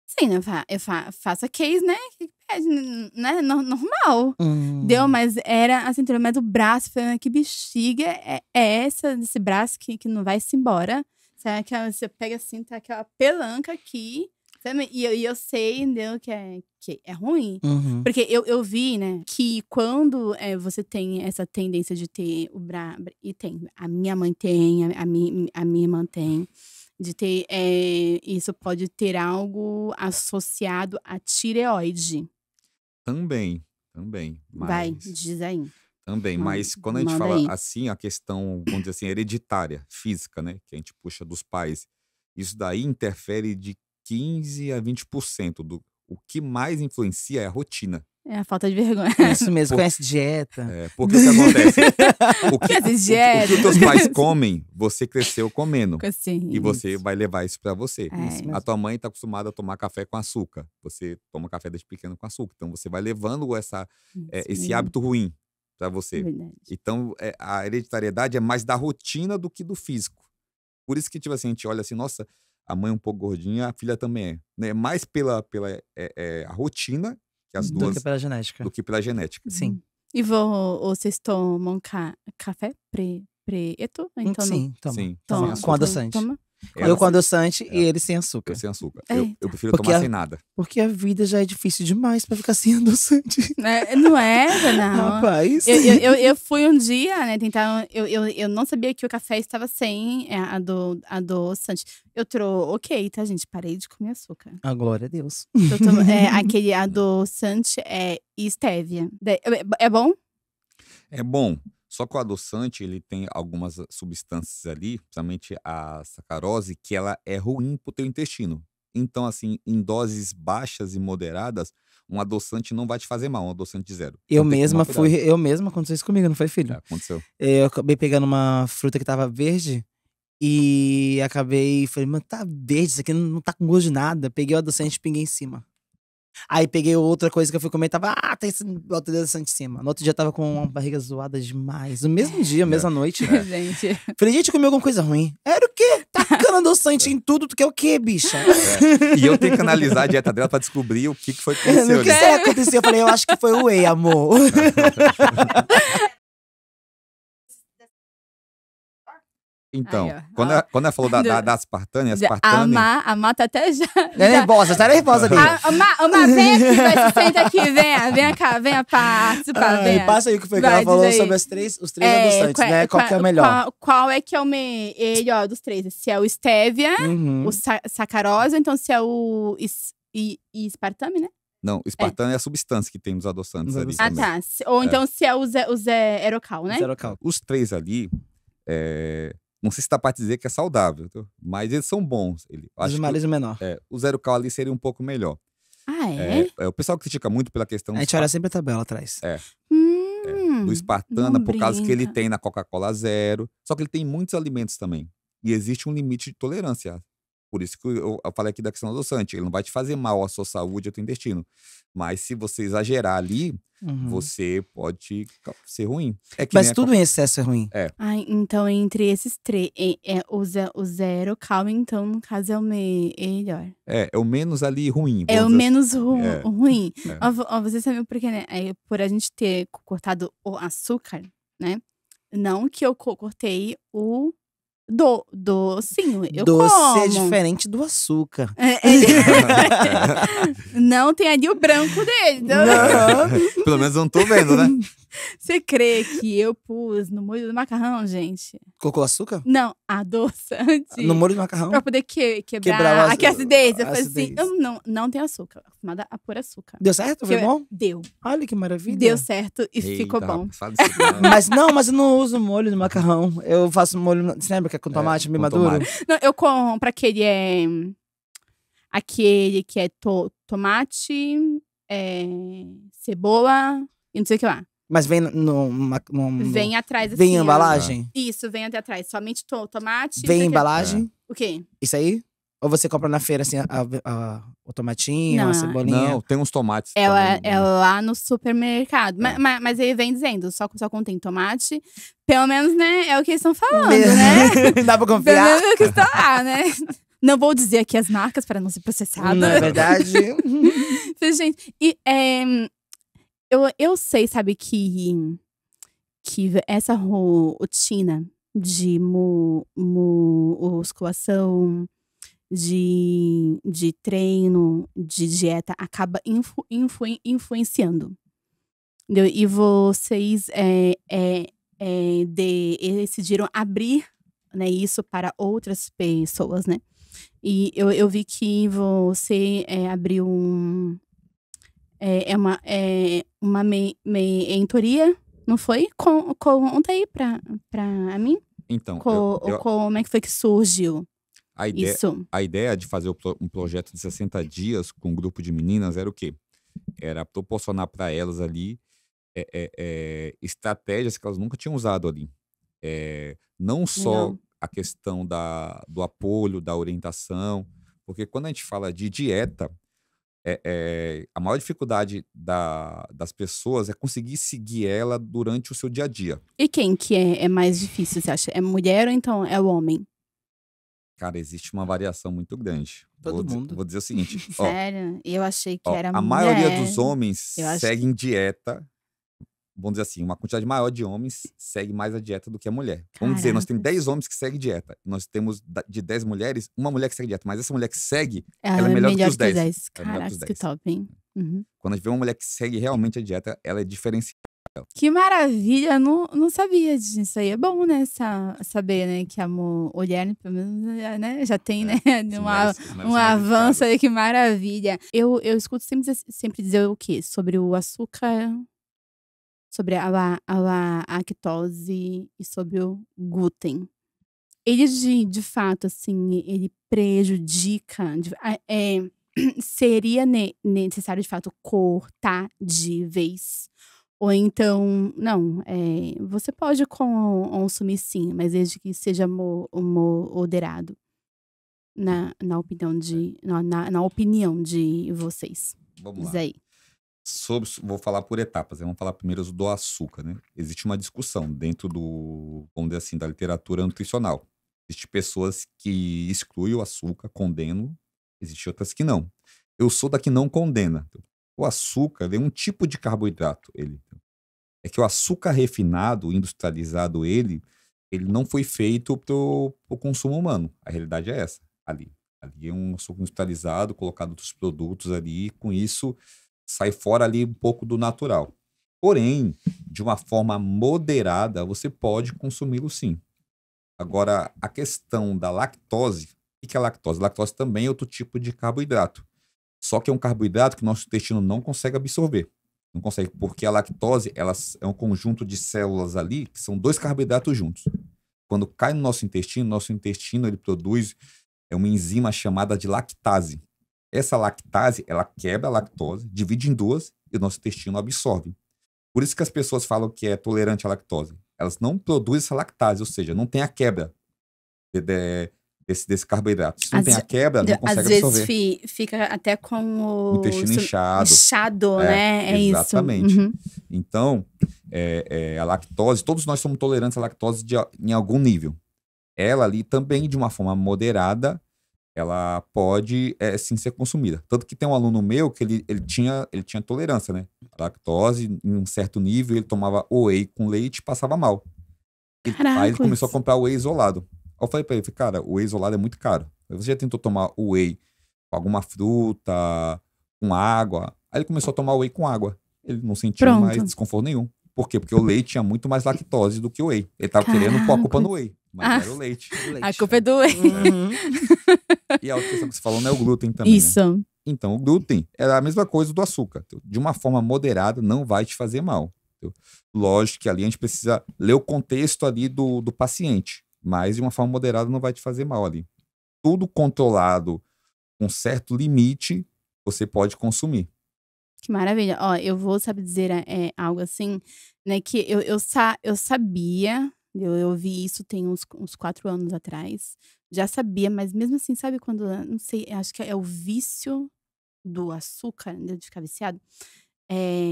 Speaker 1: Sim, eu faço a case, né? Que pede, né? Normal. Deu, mas era a cintura. Mas o braço, falei, que bexiga é essa desse braço que não vai se embora? Sabe, você pega assim, tá aquela pelanca aqui. Sabe? E eu sei, entendeu? Que é ruim. Porque eu vi, né, que quando você tem essa tendência de ter o braço. E tem. A minha mãe tem, a minha irmã tem. De ter, isso pode ter algo associado à tireoide.
Speaker 2: Também,
Speaker 1: Vai,
Speaker 2: mas
Speaker 1: diz aí.
Speaker 2: também,
Speaker 1: Man-
Speaker 2: mas quando a gente
Speaker 1: manda
Speaker 2: fala
Speaker 1: aí.
Speaker 2: assim, a questão, vamos dizer assim, hereditária, física, né, que a gente puxa dos pais, isso daí interfere de 15 a 20% do o que mais influencia é a rotina.
Speaker 1: É a falta de vergonha.
Speaker 3: Isso mesmo,
Speaker 2: Por-
Speaker 3: conhece dieta.
Speaker 2: Porque o que acontece?
Speaker 1: Conhece
Speaker 2: O que
Speaker 1: dieta.
Speaker 2: os teus pais comem, você cresceu comendo.
Speaker 1: Assim,
Speaker 2: E você
Speaker 3: Isso.
Speaker 2: vai levar isso pra você.
Speaker 1: É.
Speaker 3: Isso mesmo.
Speaker 2: A tua mãe tá acostumada a tomar café com açúcar. Você toma café desde pequeno com açúcar. Então você vai levando esse
Speaker 1: mesmo,
Speaker 2: hábito ruim pra você.
Speaker 1: verdade.
Speaker 2: Então a hereditariedade é mais da rotina do que do físico. Por isso que, tipo assim, a gente olha assim, nossa, a mãe é um pouco gordinha, a filha também é. Né? Mais pela a rotina, que as
Speaker 3: Do
Speaker 2: duas,
Speaker 3: que pela genética.
Speaker 2: do que pela genética.
Speaker 3: Sim.
Speaker 1: E vocês tomam café preto? Então,
Speaker 3: Sim, toma.
Speaker 2: Sim,
Speaker 3: Toma.
Speaker 2: sem
Speaker 3: Com
Speaker 2: açúcar.
Speaker 3: adoçante.
Speaker 1: Toma.
Speaker 3: Eu com adoçante e ele sem açúcar.
Speaker 2: Eu sem açúcar.
Speaker 1: Eita.
Speaker 2: Eu prefiro
Speaker 3: Porque
Speaker 2: tomar
Speaker 3: a-
Speaker 2: sem nada.
Speaker 3: Porque a vida já é difícil demais pra ficar sem adoçante.
Speaker 1: Não é, não.
Speaker 3: Rapaz.
Speaker 1: Eu fui um dia, né, tentar. Eu não sabia que o café estava sem adoçante. Ok, tá, gente? Parei de comer açúcar.
Speaker 3: A glória a Deus.
Speaker 1: Aquele adoçante é estévia. É bom?
Speaker 2: É bom. Só que o adoçante, ele tem algumas substâncias ali, principalmente a sacarose, que ela é ruim pro teu intestino. Então, assim, em doses baixas e moderadas, um adoçante não vai te fazer mal, um adoçante zero.
Speaker 3: Eu
Speaker 2: Então tem que tomar
Speaker 3: mesma fui.
Speaker 2: cuidado.
Speaker 3: Eu mesma aconteceu isso comigo, não foi, filho?
Speaker 2: Aconteceu.
Speaker 3: Eu acabei pegando uma fruta que tava verde e falei, mano, tá verde, isso aqui não tá com gosto de nada. Peguei o adoçante e pinguei em cima. Aí peguei outra coisa que eu fui comer, tava, tem esse adoçante em cima. No outro dia tava com uma barriga zoada demais. No mesmo dia, mesma noite.
Speaker 1: Gente.
Speaker 3: Falei, gente, comeu alguma coisa ruim. Era o quê? Tacando adoçante em tudo, tu quer o quê, bicha?
Speaker 2: E eu tenho que analisar a dieta dela pra descobrir o que foi que
Speaker 3: O
Speaker 2: aconteceu
Speaker 3: que
Speaker 2: ali.
Speaker 3: será que aconteceu? Eu falei, eu acho que foi o whey, amor.
Speaker 2: Então,
Speaker 1: Aí, ó.
Speaker 2: quando ela falou da aspartame,
Speaker 1: A Má tá até já.
Speaker 3: Nervosa, tá nervosa ali.
Speaker 1: Má, vem aqui, vai, se senta aqui, vem cá, venha participar,
Speaker 3: Ai,
Speaker 1: venha.
Speaker 3: passa aí o que foi que
Speaker 1: Vai,
Speaker 3: ela falou
Speaker 1: diz aí.
Speaker 3: sobre os três adoçantes, né? Qual que é o melhor?
Speaker 1: Qual é que é ele, ó, dos três? Se é o stevia,
Speaker 3: Uhum.
Speaker 1: o sacarose, então se é o aspartame, né?
Speaker 2: Não, aspartame é a substância que tem nos adoçantes
Speaker 3: Nos
Speaker 2: ali
Speaker 1: Ah,
Speaker 2: também.
Speaker 1: tá. Ou então se é o Zerocal, né?
Speaker 3: Zero cal.
Speaker 2: Os três ali, não sei se dá pra dizer que é saudável, tá? Mas eles são bons.
Speaker 3: Os de males o menor.
Speaker 2: O zero cal ali seria um pouco melhor.
Speaker 1: Ah, é?
Speaker 2: O pessoal critica muito pela questão
Speaker 3: A gente olha sempre a tabela atrás.
Speaker 2: do espartana,
Speaker 1: não
Speaker 2: por causa que ele
Speaker 1: brinca.
Speaker 2: tem na Coca-Cola zero. Só que ele tem muitos alimentos também. E existe um limite de tolerância. Por isso que eu falei aqui da questão do adoçante. Ele não vai te fazer mal à sua saúde, ao teu intestino. Mas se você exagerar ali,
Speaker 3: Uhum.
Speaker 2: você pode ser ruim. É que
Speaker 3: Mas
Speaker 2: nem a
Speaker 3: tudo em excesso é ruim.
Speaker 1: Ai, então entre esses três, o Zerocal, então, no caso, é o melhor.
Speaker 2: É o menos ali ruim.
Speaker 1: É o
Speaker 2: vamos dizer
Speaker 1: menos
Speaker 2: É.
Speaker 1: ruim.
Speaker 2: É.
Speaker 1: Ó, você sabe por quê, né? Por a gente ter cortado o açúcar, né? Não que eu cortei o docinho. Eu
Speaker 3: Doce
Speaker 1: como.
Speaker 3: é diferente do açúcar.
Speaker 1: Não tem ali o branco dele. Então,
Speaker 3: Não.
Speaker 2: Pelo menos eu não tô vendo, né?
Speaker 1: você crê que eu pus no molho do macarrão, gente?
Speaker 3: Colocou açúcar?
Speaker 1: Não, adoçante.
Speaker 3: No molho de macarrão?
Speaker 1: Pra poder
Speaker 3: Quebrar
Speaker 1: quebrar
Speaker 3: o
Speaker 1: a acidez. Eu
Speaker 3: a
Speaker 1: falei assim,
Speaker 3: acidez.
Speaker 1: eu não tenho açúcar. Acostumada a pôr açúcar.
Speaker 3: Deu certo? Foi
Speaker 1: Que-
Speaker 3: bom?
Speaker 1: Deu.
Speaker 3: Olha que maravilha.
Speaker 1: Deu certo e
Speaker 2: Eita,
Speaker 1: ficou bom.
Speaker 2: rapaz, fala isso não.
Speaker 3: Mas eu não uso molho de macarrão. Eu faço molho. Você lembra que é com tomate bem
Speaker 2: com
Speaker 3: maduro?
Speaker 2: tomate.
Speaker 1: Não, eu compro aquele que é tomate, cebola e não sei o que lá.
Speaker 3: Mas vem
Speaker 1: Vem atrás assim.
Speaker 3: Vem em
Speaker 1: ó.
Speaker 3: embalagem?
Speaker 1: Isso, vem até atrás. Somente tomate.
Speaker 3: Vem em
Speaker 1: não sei o que.
Speaker 3: embalagem?
Speaker 1: O quê?
Speaker 3: Isso aí? Ou você compra na feira assim o tomatinho,
Speaker 1: Não,
Speaker 3: a cebolinha?
Speaker 2: Não, tem uns tomates.
Speaker 1: Ela
Speaker 2: também,
Speaker 1: é lá no supermercado. Mas ele vem dizendo, só contém tomate. Pelo menos, né, é o que eles estão falando, né?
Speaker 3: Dá pra
Speaker 1: Pelo
Speaker 3: confiar?
Speaker 1: menos é o que está lá, né? Não vou dizer aqui as marcas para não ser processada.
Speaker 3: Não é verdade?
Speaker 1: Gente, eu sei, sabe, que essa rotina de musculação, de treino, de dieta, acaba influenciando. Entendeu? E vocês decidiram abrir né, isso para outras pessoas, né. E eu vi que você, abriu uma mentoria, não foi? Conta aí pra mim,
Speaker 2: Então,
Speaker 1: como é que foi que surgiu
Speaker 2: a ideia,
Speaker 1: isso?
Speaker 2: a ideia de fazer um projeto de 60 dias com um grupo de meninas era o quê? Era proporcionar para elas ali estratégias que elas nunca tinham usado ali. Não só
Speaker 1: Legal.
Speaker 2: a questão do apoio, da orientação, porque quando a gente fala de dieta, a maior dificuldade das pessoas é conseguir seguir ela durante o seu dia a dia.
Speaker 1: E quem que é mais difícil, você acha? É mulher ou então é o homem?
Speaker 2: Cara, existe uma variação muito grande.
Speaker 3: Todo mundo.
Speaker 2: Vou dizer o seguinte,
Speaker 1: Sério? Eu achei que era
Speaker 2: a maioria
Speaker 1: mulher.
Speaker 2: dos homens
Speaker 1: Eu acho
Speaker 2: seguem dieta. Vamos dizer assim, uma quantidade maior de homens segue mais a dieta do que a mulher. Vamos dizer, nós temos
Speaker 1: Caracas.
Speaker 2: 10 homens que seguem dieta. Nós temos de 10 mulheres, uma mulher que segue dieta. Mas essa mulher que segue, ela
Speaker 1: Ela
Speaker 2: é
Speaker 1: é
Speaker 2: melhor do que
Speaker 1: melhor
Speaker 2: os
Speaker 1: que os
Speaker 2: 10.
Speaker 1: 10.
Speaker 2: Ela é melhor que os
Speaker 1: Caraca, que
Speaker 2: 10.
Speaker 1: top, hein? Uhum.
Speaker 2: Quando a gente vê uma mulher que segue realmente a dieta, ela é diferenciada.
Speaker 1: Que maravilha, não sabia disso aí. É bom, né, saber, né, que a mulher, pelo menos, já tem, né,
Speaker 2: As mulheres são
Speaker 1: um
Speaker 2: mais
Speaker 1: avanço aí,
Speaker 2: dedicadas.
Speaker 1: que maravilha. Eu escuto sempre dizer o quê? Sobre o açúcar, sobre a lactose e sobre o glúten. Ele de fato, assim, ele prejudica, seria necessário de fato cortar de vez? Ou então, não, você pode consumir sim, mas desde que seja moderado, na opinião de vocês.
Speaker 2: Vamos
Speaker 1: Diz
Speaker 2: lá.
Speaker 1: aí.
Speaker 2: Vou falar por etapas, né? Vamos falar primeiro do açúcar, né? Existe uma discussão dentro vamos dizer assim, da literatura nutricional. Existem pessoas que excluem o açúcar, condenam, existem outras que não. Eu sou da que não condena. O açúcar, ele é um tipo de carboidrato. É que o açúcar refinado, industrializado, ele não foi feito pro consumo humano. A realidade é essa, ali. Ali é um açúcar industrializado, colocado outros produtos ali, e com isso sai fora ali um pouco do natural. Porém, de uma forma moderada, você pode consumi-lo sim. Agora, a questão da lactose, o que é a lactose? Lactose também é outro tipo de carboidrato. Só que é um carboidrato que o nosso intestino não consegue absorver. Não consegue, porque a lactose é um conjunto de células ali que são dois carboidratos juntos. Quando cai no nosso intestino ele produz uma enzima chamada de lactase. Essa lactase, ela quebra a lactose, divide em duas e o nosso intestino absorve. Por isso que as pessoas falam que é tolerante à lactose. Elas não produzem essa lactase, ou seja, não tem a quebra desse carboidrato. Se não tem a quebra, não
Speaker 1: Às
Speaker 2: consegue
Speaker 1: vezes
Speaker 2: absorver.
Speaker 1: fica até com
Speaker 2: O intestino inchado.
Speaker 1: inchado, né? É isso.
Speaker 2: Exatamente.
Speaker 1: Uhum.
Speaker 2: Então, a lactose, todos nós somos tolerantes à lactose em algum nível. Ela ali também, de uma forma moderada, ela pode sim ser consumida. Tanto que tem um aluno meu que ele tinha tolerância, né? A lactose, em um certo nível, ele tomava whey com leite e passava mal. Aí ele começou a
Speaker 1: Caracas.
Speaker 2: comprar whey isolado. Aí eu falei pra ele, cara, o whey isolado é muito caro. Aí você já tentou tomar o whey com alguma fruta, com água? Aí ele começou a tomar whey com água. Ele não sentiu mais
Speaker 1: Pronto.
Speaker 2: desconforto nenhum. Por quê? Porque o leite tinha muito mais lactose do que o whey. Ele tava querendo pôr a culpa no whey, mas era o leite.
Speaker 1: A culpa é do whey.
Speaker 3: Uhum.
Speaker 2: E a outra questão que você falou não é o glúten também, né?
Speaker 1: Isso.
Speaker 2: Então, o glúten é a mesma coisa do açúcar. De uma forma moderada, não vai te fazer mal. Lógico que ali a gente precisa ler o contexto ali do paciente, mas de uma forma moderada não vai te fazer mal ali. Tudo controlado com certo limite, você pode consumir.
Speaker 1: Que maravilha. Ó, eu vou, sabe, dizer algo assim, né, que eu sabia, eu vi isso tem uns 4 anos atrás, já sabia, mas mesmo assim, sabe quando, não sei, acho que é o vício do açúcar, né, de ficar viciado.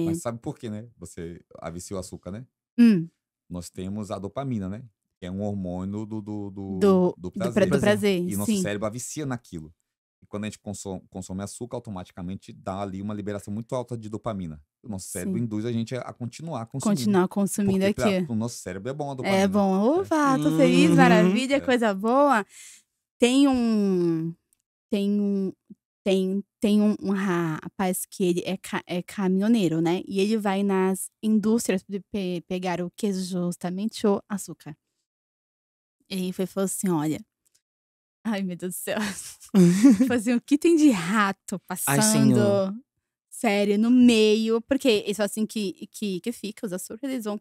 Speaker 2: Mas sabe por quê, né? Você vicia o açúcar, né?
Speaker 1: Hum,
Speaker 2: Nós temos a dopamina, né? Que é um hormônio do
Speaker 1: do
Speaker 2: prazer.
Speaker 1: prazer,
Speaker 2: E nosso
Speaker 1: sim.
Speaker 2: cérebro vicia naquilo. E quando a gente consome açúcar, automaticamente dá ali uma liberação muito alta de dopamina. O nosso cérebro
Speaker 1: Sim.
Speaker 2: induz a gente a continuar consumindo.
Speaker 1: Continuar consumindo
Speaker 2: Porque
Speaker 1: aqui.
Speaker 2: o nosso cérebro é bom a
Speaker 1: É
Speaker 2: dopamina.
Speaker 1: bom. Opa, tô feliz,
Speaker 3: Uhum.
Speaker 1: maravilha,
Speaker 2: É.
Speaker 1: coisa boa. Tem um tem um rapaz que ele é caminhoneiro, né, e ele vai nas indústrias de pegar o que? Justamente o açúcar. E aí falou assim: olha. Ai, meu Deus do céu. Fazia o que tem de rato
Speaker 3: Ai,
Speaker 1: passando,
Speaker 3: senhor.
Speaker 1: sério, no meio. Porque é só assim que fica, os açúcares, eles vão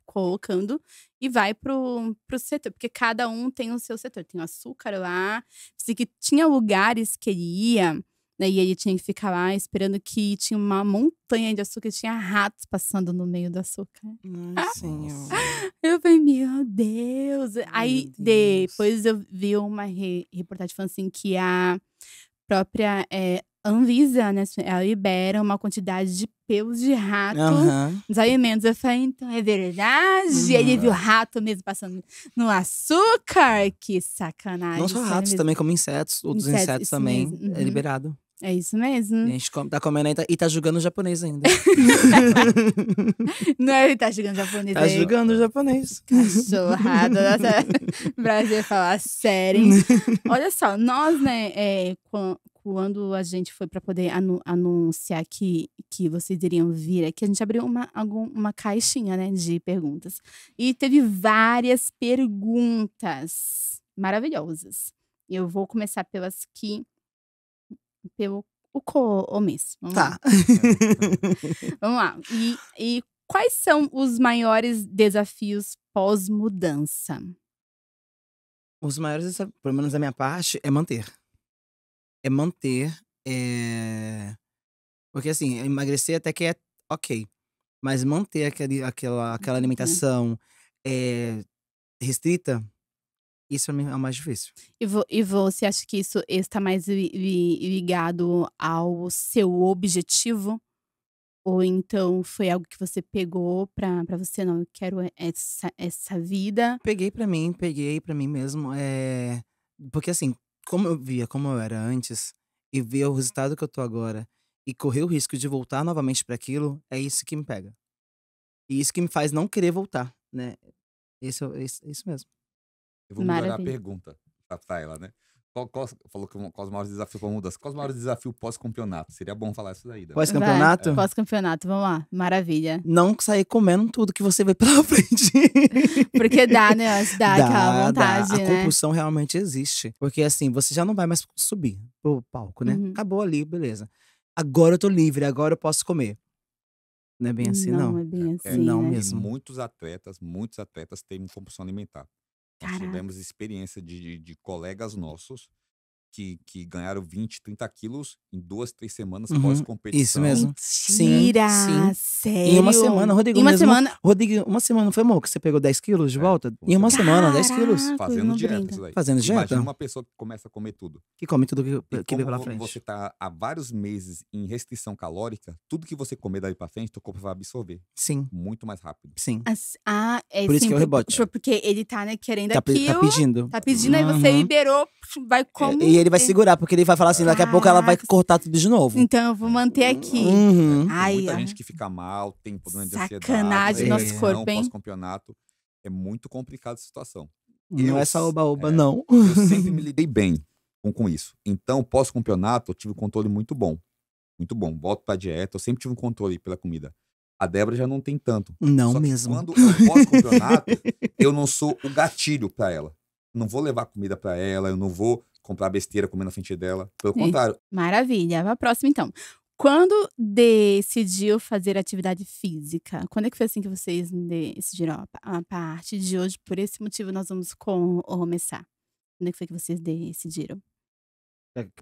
Speaker 1: colocando e vai pro setor. Porque cada um tem o seu setor. Tem o açúcar lá. Assim, que tinha lugares que ele ia, né, e ele tinha que ficar lá esperando que tinha uma montanha de açúcar. E tinha ratos passando no meio do açúcar.
Speaker 3: Ai, senhor.
Speaker 2: Nossa.
Speaker 1: Eu falei, meu Deus. Aí,
Speaker 3: Meu Deus.
Speaker 1: depois eu vi uma reportagem falando assim que a própria Anvisa, né, ela libera uma quantidade de pelos de rato
Speaker 3: Aham.
Speaker 1: nos alimentos. Eu falei, então é verdade? E ele
Speaker 3: Uhum.
Speaker 1: viu rato mesmo passando no açúcar? Que sacanagem.
Speaker 3: Não só
Speaker 1: sério
Speaker 3: ratos,
Speaker 1: mesmo.
Speaker 3: também como insetos. Outros
Speaker 1: Insetos,
Speaker 3: insetos
Speaker 1: isso
Speaker 3: também.
Speaker 1: mesmo.
Speaker 3: É
Speaker 1: Uhum.
Speaker 3: liberado.
Speaker 1: É isso
Speaker 3: E a
Speaker 1: mesmo.
Speaker 3: gente tá comendo aí e tá julgando o japonês ainda.
Speaker 1: Não é ele tá chegando japonês
Speaker 3: Tá
Speaker 1: aí.
Speaker 3: julgando o japonês.
Speaker 1: Cachorrada. Nossa, Brasil falar sério, hein? Olha só, nós, né, quando a gente foi para poder anunciar que vocês iriam vir aqui, a gente abriu uma caixinha, né, de perguntas. E teve várias perguntas maravilhosas. Eu vou começar pelo o começo. Vamos lá.
Speaker 3: Tá.
Speaker 1: Vamos lá. E quais são os maiores desafios pós-mudança?
Speaker 3: Os maiores desafios, pelo menos da minha parte, é manter. É manter. Porque assim, emagrecer até que é ok. Mas manter aquela alimentação restrita, isso pra mim é o mais difícil.
Speaker 1: E você acha que isso está mais ligado ao seu objetivo? Ou então foi algo que você pegou pra você? Não, eu quero essa vida.
Speaker 3: Peguei pra mim mesmo. Porque assim, como eu era antes, e ver o resultado que eu tô agora, e correr o risco de voltar novamente pra aquilo, é isso que me pega. E isso que me faz não querer voltar, né? Isso mesmo.
Speaker 2: Eu vou melhorar a
Speaker 1: Maravilha.
Speaker 2: pergunta pra ela, né? Falou que quais os maiores desafios para mudança? Quais os maiores desafios pós-campeonato? Seria bom falar isso daí, Débora.
Speaker 3: Pós-campeonato,
Speaker 1: Pós-campeonato, vamos lá. Maravilha.
Speaker 3: não sair comendo tudo que você vê pela frente.
Speaker 1: Porque dá, né? Dá aquela vontade,
Speaker 3: A
Speaker 1: né?
Speaker 3: compulsão realmente existe. Porque assim, você já não vai mais subir pro palco, né?
Speaker 1: Uhum.
Speaker 3: Acabou ali, beleza. Agora eu tô livre, agora eu posso comer. Não é bem assim,
Speaker 1: Não
Speaker 3: não.
Speaker 1: é bem
Speaker 2: É,
Speaker 1: assim,
Speaker 3: não
Speaker 1: né?
Speaker 2: E
Speaker 3: mesmo.
Speaker 2: muitos atletas têm compulsão alimentar. Nós
Speaker 1: Caraca.
Speaker 2: tivemos experiência de colegas nossos que ganharam 20, 30 quilos em 2, 3 semanas
Speaker 3: Uhum,
Speaker 2: pós-competição.
Speaker 3: isso mesmo.
Speaker 1: Mentira!
Speaker 3: Sim.
Speaker 1: Sério?
Speaker 3: Em uma semana, Rodrigo,
Speaker 1: Em uma
Speaker 3: mesmo.
Speaker 1: semana.
Speaker 3: Rodrigo, uma semana foi, amor, que você pegou 10 quilos de
Speaker 2: É,
Speaker 3: volta?
Speaker 2: uma
Speaker 3: Em uma
Speaker 2: semana.
Speaker 3: semana, 10 quilos.
Speaker 1: Caraca,
Speaker 2: Fazendo
Speaker 1: não
Speaker 2: dieta,
Speaker 1: brinca.
Speaker 2: isso daí.
Speaker 3: Fazendo dieta?
Speaker 2: Imagina uma pessoa que começa a comer tudo.
Speaker 3: Que come tudo
Speaker 2: E
Speaker 3: que vê pela
Speaker 2: como
Speaker 3: frente.
Speaker 2: você tá há vários meses em restrição calórica, tudo que você comer daí pra frente, teu corpo vai absorver
Speaker 3: Sim,
Speaker 2: muito mais rápido.
Speaker 3: sim.
Speaker 1: É
Speaker 3: Por isso
Speaker 1: sim,
Speaker 3: que é o rebote.
Speaker 1: porque ele tá, né, querendo
Speaker 3: Tá
Speaker 1: aquilo.
Speaker 3: pedindo.
Speaker 1: Tá pedindo, aí você
Speaker 3: Uhum.
Speaker 1: liberou, vai como.
Speaker 3: E ele vai segurar, porque ele vai falar assim, daqui a pouco ela vai
Speaker 1: Caraca.
Speaker 3: cortar tudo de novo.
Speaker 1: Então eu vou manter aqui.
Speaker 3: Uhum.
Speaker 2: Tem
Speaker 1: Ai,
Speaker 2: muita
Speaker 1: ai.
Speaker 2: gente que fica mal, tem problema de ansiedade,
Speaker 1: Sacanagem,
Speaker 3: nosso
Speaker 2: depressão,
Speaker 1: corpo, hein?
Speaker 2: pós-campeonato. É muito complicada a situação.
Speaker 3: Não é só oba-oba,
Speaker 2: é,
Speaker 3: não.
Speaker 2: Eu sempre me lidei bem com isso. Então, pós-campeonato, eu tive um controle muito bom. Muito bom. Volto pra dieta, eu sempre tive um controle pela comida. A Débora já não tem tanto.
Speaker 3: Não
Speaker 2: Só que
Speaker 3: mesmo.
Speaker 2: quando eu pós-campeonato, eu não sou o gatilho pra ela. Não vou levar comida pra ela, eu não vou comprar besteira comendo na frente dela. Pelo contrário.
Speaker 1: Maravilha. Vai pra próxima, então. Quando decidiu fazer atividade física? Quando é que foi assim que vocês decidiram? Ó, a partir de hoje, por esse motivo, nós vamos começar. Quando é que foi que vocês decidiram?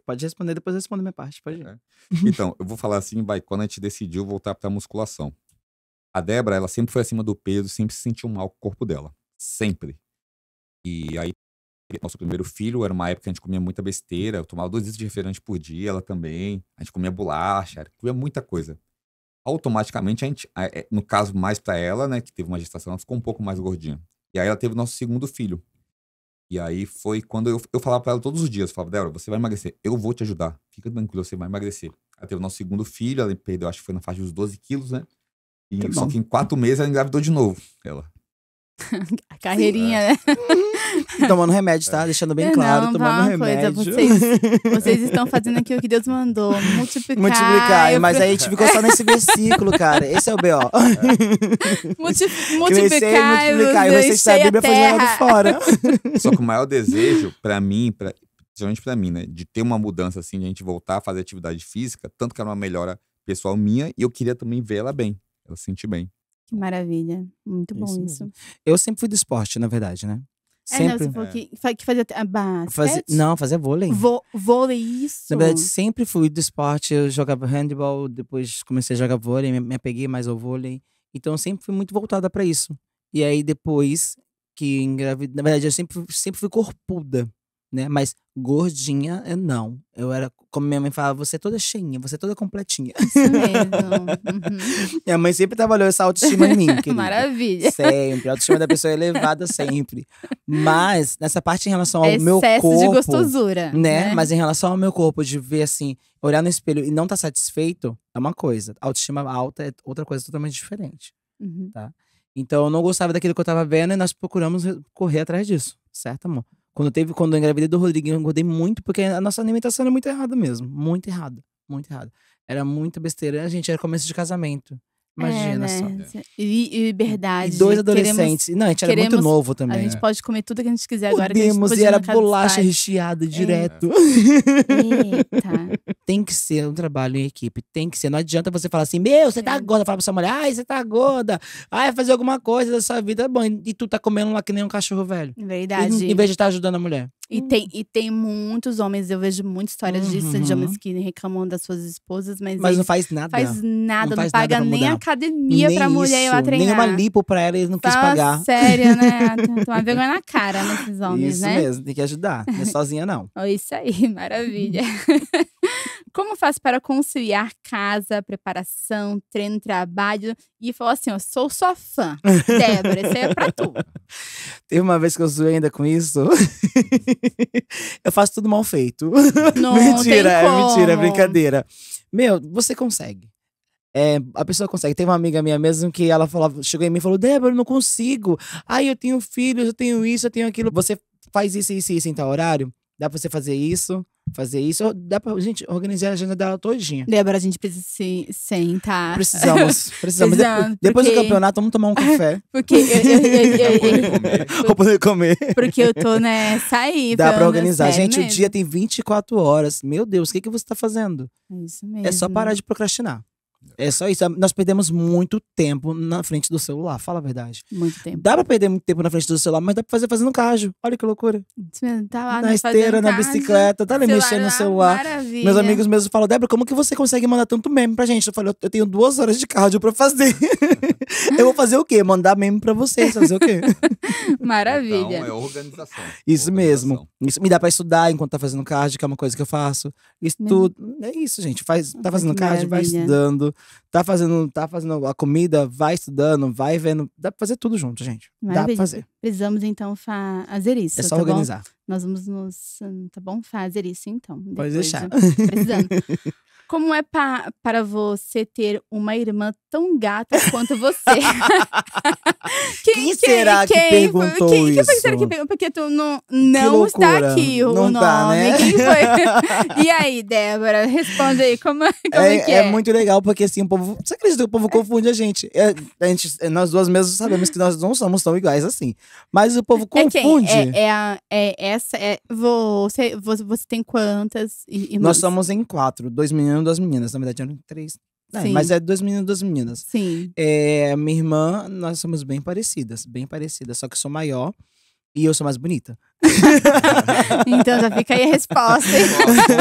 Speaker 3: Pode responder, depois eu respondo a minha parte. Pode ir.
Speaker 2: Então, eu vou falar assim, quando a gente decidiu voltar pra musculação. A Débora, ela sempre foi acima do peso, sempre se sentiu mal com o corpo dela. Sempre. E aí, nosso primeiro filho, era uma época que a gente comia muita besteira. Eu tomava 2 litros de refrigerante por dia, ela também. A gente comia bolacha, comia muita coisa. Automaticamente, a gente, no caso mais pra ela, né, que teve uma gestação, ela ficou um pouco mais gordinha. E aí ela teve o nosso segundo filho. E aí foi quando eu falava pra ela todos os dias, eu falava, Débora, você vai emagrecer, eu vou te ajudar, fica tranquilo, você vai emagrecer. Ela teve o nosso segundo filho, ela perdeu, acho que foi na faixa dos 12 quilos, né?
Speaker 3: Que
Speaker 2: Só
Speaker 3: bom.
Speaker 2: que em 4 meses ela engravidou de novo, ela.
Speaker 1: A carreirinha, né?
Speaker 3: Tomando remédio, tá? Deixando bem claro,
Speaker 1: Não,
Speaker 3: tomando
Speaker 1: fala uma coisa,
Speaker 3: remédio.
Speaker 1: vocês estão fazendo aqui o que Deus mandou. Multiplicar.
Speaker 3: Multiplicar. Mas aí a gente ficou só nesse versículo, cara. Esse é o B.O.
Speaker 1: Multiplicar.
Speaker 3: E o receite da Bíblia foi jogado fora.
Speaker 2: Só que o maior desejo, pra mim, principalmente pra mim, né? De ter uma mudança assim, de a gente voltar a fazer atividade física, tanto que era uma melhora pessoal minha, e eu queria também ver ela bem, ela se sentir bem.
Speaker 1: Que maravilha. Muito bom isso.
Speaker 3: Mesmo. Eu sempre fui do esporte, na verdade, né? Sempre.
Speaker 1: Não, você falou que fazia basquete?
Speaker 3: Fazia vôlei.
Speaker 1: Vôlei, isso.
Speaker 3: Na verdade, sempre fui do esporte. Eu jogava handball, depois comecei a jogar vôlei, me apeguei mais ao vôlei. Então, eu sempre fui muito voltada pra isso. E aí, depois que engravidei... Na verdade, eu sempre fui corpuda, né? Mas gordinha, eu não. Eu era, como minha mãe falava, você é toda cheinha, você é toda completinha.
Speaker 1: Isso mesmo.
Speaker 3: Minha mãe sempre trabalhou essa autoestima em mim, querida.
Speaker 1: Maravilha.
Speaker 3: Sempre. A autoestima da pessoa é elevada sempre. Mas, nessa parte em relação ao meu
Speaker 1: Excesso
Speaker 3: corpo...
Speaker 1: de gostosura.
Speaker 3: Né? Mas em relação ao meu corpo, de ver assim, olhar no espelho e não estar satisfeito, é uma coisa. Autoestima alta é outra coisa totalmente diferente.
Speaker 1: Uhum.
Speaker 3: Tá? Então, eu não gostava daquilo que eu tava vendo e nós procuramos correr atrás disso. Certo, amor? Quando eu engravidei do Rodrigo, eu engordei muito, porque a nossa alimentação era muito errada mesmo. Muito errada. Muito errada. Era muita besteira. A gente era começo de casamento. Imagina
Speaker 1: né?
Speaker 3: só.
Speaker 1: E liberdade.
Speaker 3: E 2 adolescentes. Não, a gente era muito novo também.
Speaker 1: A gente pode comer tudo que a gente quiser agora.
Speaker 3: Podemos,
Speaker 1: que a gente
Speaker 3: e era
Speaker 1: na casa dos
Speaker 3: bolacha
Speaker 1: pais.
Speaker 3: recheada direto.
Speaker 1: Eita.
Speaker 3: Tem que ser um trabalho em equipe, tem que ser. Não adianta você falar assim, você tá gorda. Falar pra sua mulher, ai, você tá gorda. Ai, fazer alguma coisa da sua vida. Bom, e tu tá comendo lá que nem um cachorro velho.
Speaker 1: Verdade.
Speaker 3: Em vez de estar ajudando a mulher.
Speaker 1: E tem muitos homens, eu vejo muitas histórias disso, de homens que reclamam das suas esposas, mas
Speaker 3: não faz nada.
Speaker 1: Faz nada, não
Speaker 3: faz
Speaker 1: paga
Speaker 3: nada pra
Speaker 1: nem a
Speaker 3: mudar.
Speaker 1: academia pra mulher ir lá treinar.
Speaker 3: Nem uma lipo pra ela, ele não quis
Speaker 1: Fala
Speaker 3: pagar.
Speaker 1: sério, né? Tomar vergonha na cara nesses homens,
Speaker 3: Isso
Speaker 1: né?
Speaker 3: mesmo, tem que ajudar. Não é sozinha, não.
Speaker 1: Oh, isso aí, maravilha. Como faz para conciliar casa, preparação, treino, trabalho? E falou assim, eu sou sua fã. Débora, isso aí é pra tu.
Speaker 3: Teve uma vez que eu zoei ainda com isso. Eu faço tudo mal feito.
Speaker 1: Não
Speaker 3: Mentira,
Speaker 1: tem
Speaker 3: é mentira, é
Speaker 1: como.
Speaker 3: brincadeira. Meu, você consegue. A pessoa consegue. Tem uma amiga minha mesmo que ela falava, chegou em mim e falou, Débora, eu não consigo. Ai, eu tenho filhos, eu tenho isso, eu tenho aquilo. Você faz isso em tal horário? Dá pra você fazer isso? Dá pra gente organizar a agenda dela todinha.
Speaker 1: Débora, a gente precisa se sentar.
Speaker 3: Precisamos. Depois do
Speaker 1: porque-
Speaker 3: campeonato, vamos tomar um café.
Speaker 1: Porque
Speaker 3: Pra poder comer.
Speaker 1: porque eu tô, né, sair.
Speaker 3: Dá pra
Speaker 1: falando
Speaker 3: organizar.
Speaker 1: sério
Speaker 3: Gente, o
Speaker 1: mesmo.
Speaker 3: dia tem 24 horas. Meu Deus, o que você tá fazendo?
Speaker 1: É isso mesmo.
Speaker 3: É só parar de procrastinar. É só isso. Nós perdemos muito tempo na frente do celular, fala a verdade.
Speaker 1: Muito tempo.
Speaker 3: Dá pra perder muito tempo na frente do celular, mas dá pra fazer fazendo cardio. Olha que loucura.
Speaker 1: Isso mesmo, tá lá,
Speaker 3: Na
Speaker 1: né,
Speaker 3: esteira,
Speaker 1: fazendo
Speaker 3: na
Speaker 1: cardio,
Speaker 3: bicicleta, tá ali mexendo no celular.
Speaker 1: Maravilha.
Speaker 3: Meus amigos mesmo falam, Débora, como que você consegue mandar tanto meme pra gente? Eu falei, eu tenho 2 horas de cardio pra fazer. Eu vou fazer o quê? Mandar meme pra vocês, fazer o quê?
Speaker 1: Maravilha.
Speaker 2: Então, é organização.
Speaker 3: Isso mesmo.
Speaker 2: Organização.
Speaker 3: Isso me dá pra estudar enquanto tá fazendo cardio, que é uma coisa que eu faço. Estudo. É isso, gente. Tá fazendo
Speaker 1: que
Speaker 3: cardio, vai
Speaker 1: maravilha.
Speaker 3: estudando. Tá fazendo a comida, vai estudando, vai vendo. Dá pra fazer tudo junto, gente. Dá pra
Speaker 1: Maravilha.
Speaker 3: fazer.
Speaker 1: Precisamos, então, fazer isso,
Speaker 3: É só
Speaker 1: tá
Speaker 3: organizar.
Speaker 1: bom? Nós vamos tá bom? Fazer isso, então.
Speaker 3: Pode
Speaker 1: depois,
Speaker 3: deixar.
Speaker 1: Precisando. Como é para você ter uma irmã tão gata quanto você?
Speaker 3: Quem será que perguntou
Speaker 1: quem
Speaker 3: isso?
Speaker 1: será que perguntou? Porque tu não
Speaker 3: loucura.
Speaker 1: está aqui o
Speaker 3: Não
Speaker 1: nome.
Speaker 3: tá, né?
Speaker 1: Quem foi? E aí, Débora? Responde aí, como é que é?
Speaker 3: É muito legal, porque assim, o povo. Você acredita que o povo confunde a gente? Nós duas mesmo sabemos que nós não somos tão iguais assim. Mas o povo confunde.
Speaker 1: Você tem quantas irmãs?
Speaker 3: Nós somos em 4, 2 meninos e 2 meninas. Na verdade, eram 3.
Speaker 1: Sim.
Speaker 3: Mas é 2 meninos e 2 meninas.
Speaker 1: Sim.
Speaker 3: Minha irmã, nós somos bem parecidas. Só que eu sou maior e eu sou mais bonita.
Speaker 1: Então já fica aí a resposta. hein?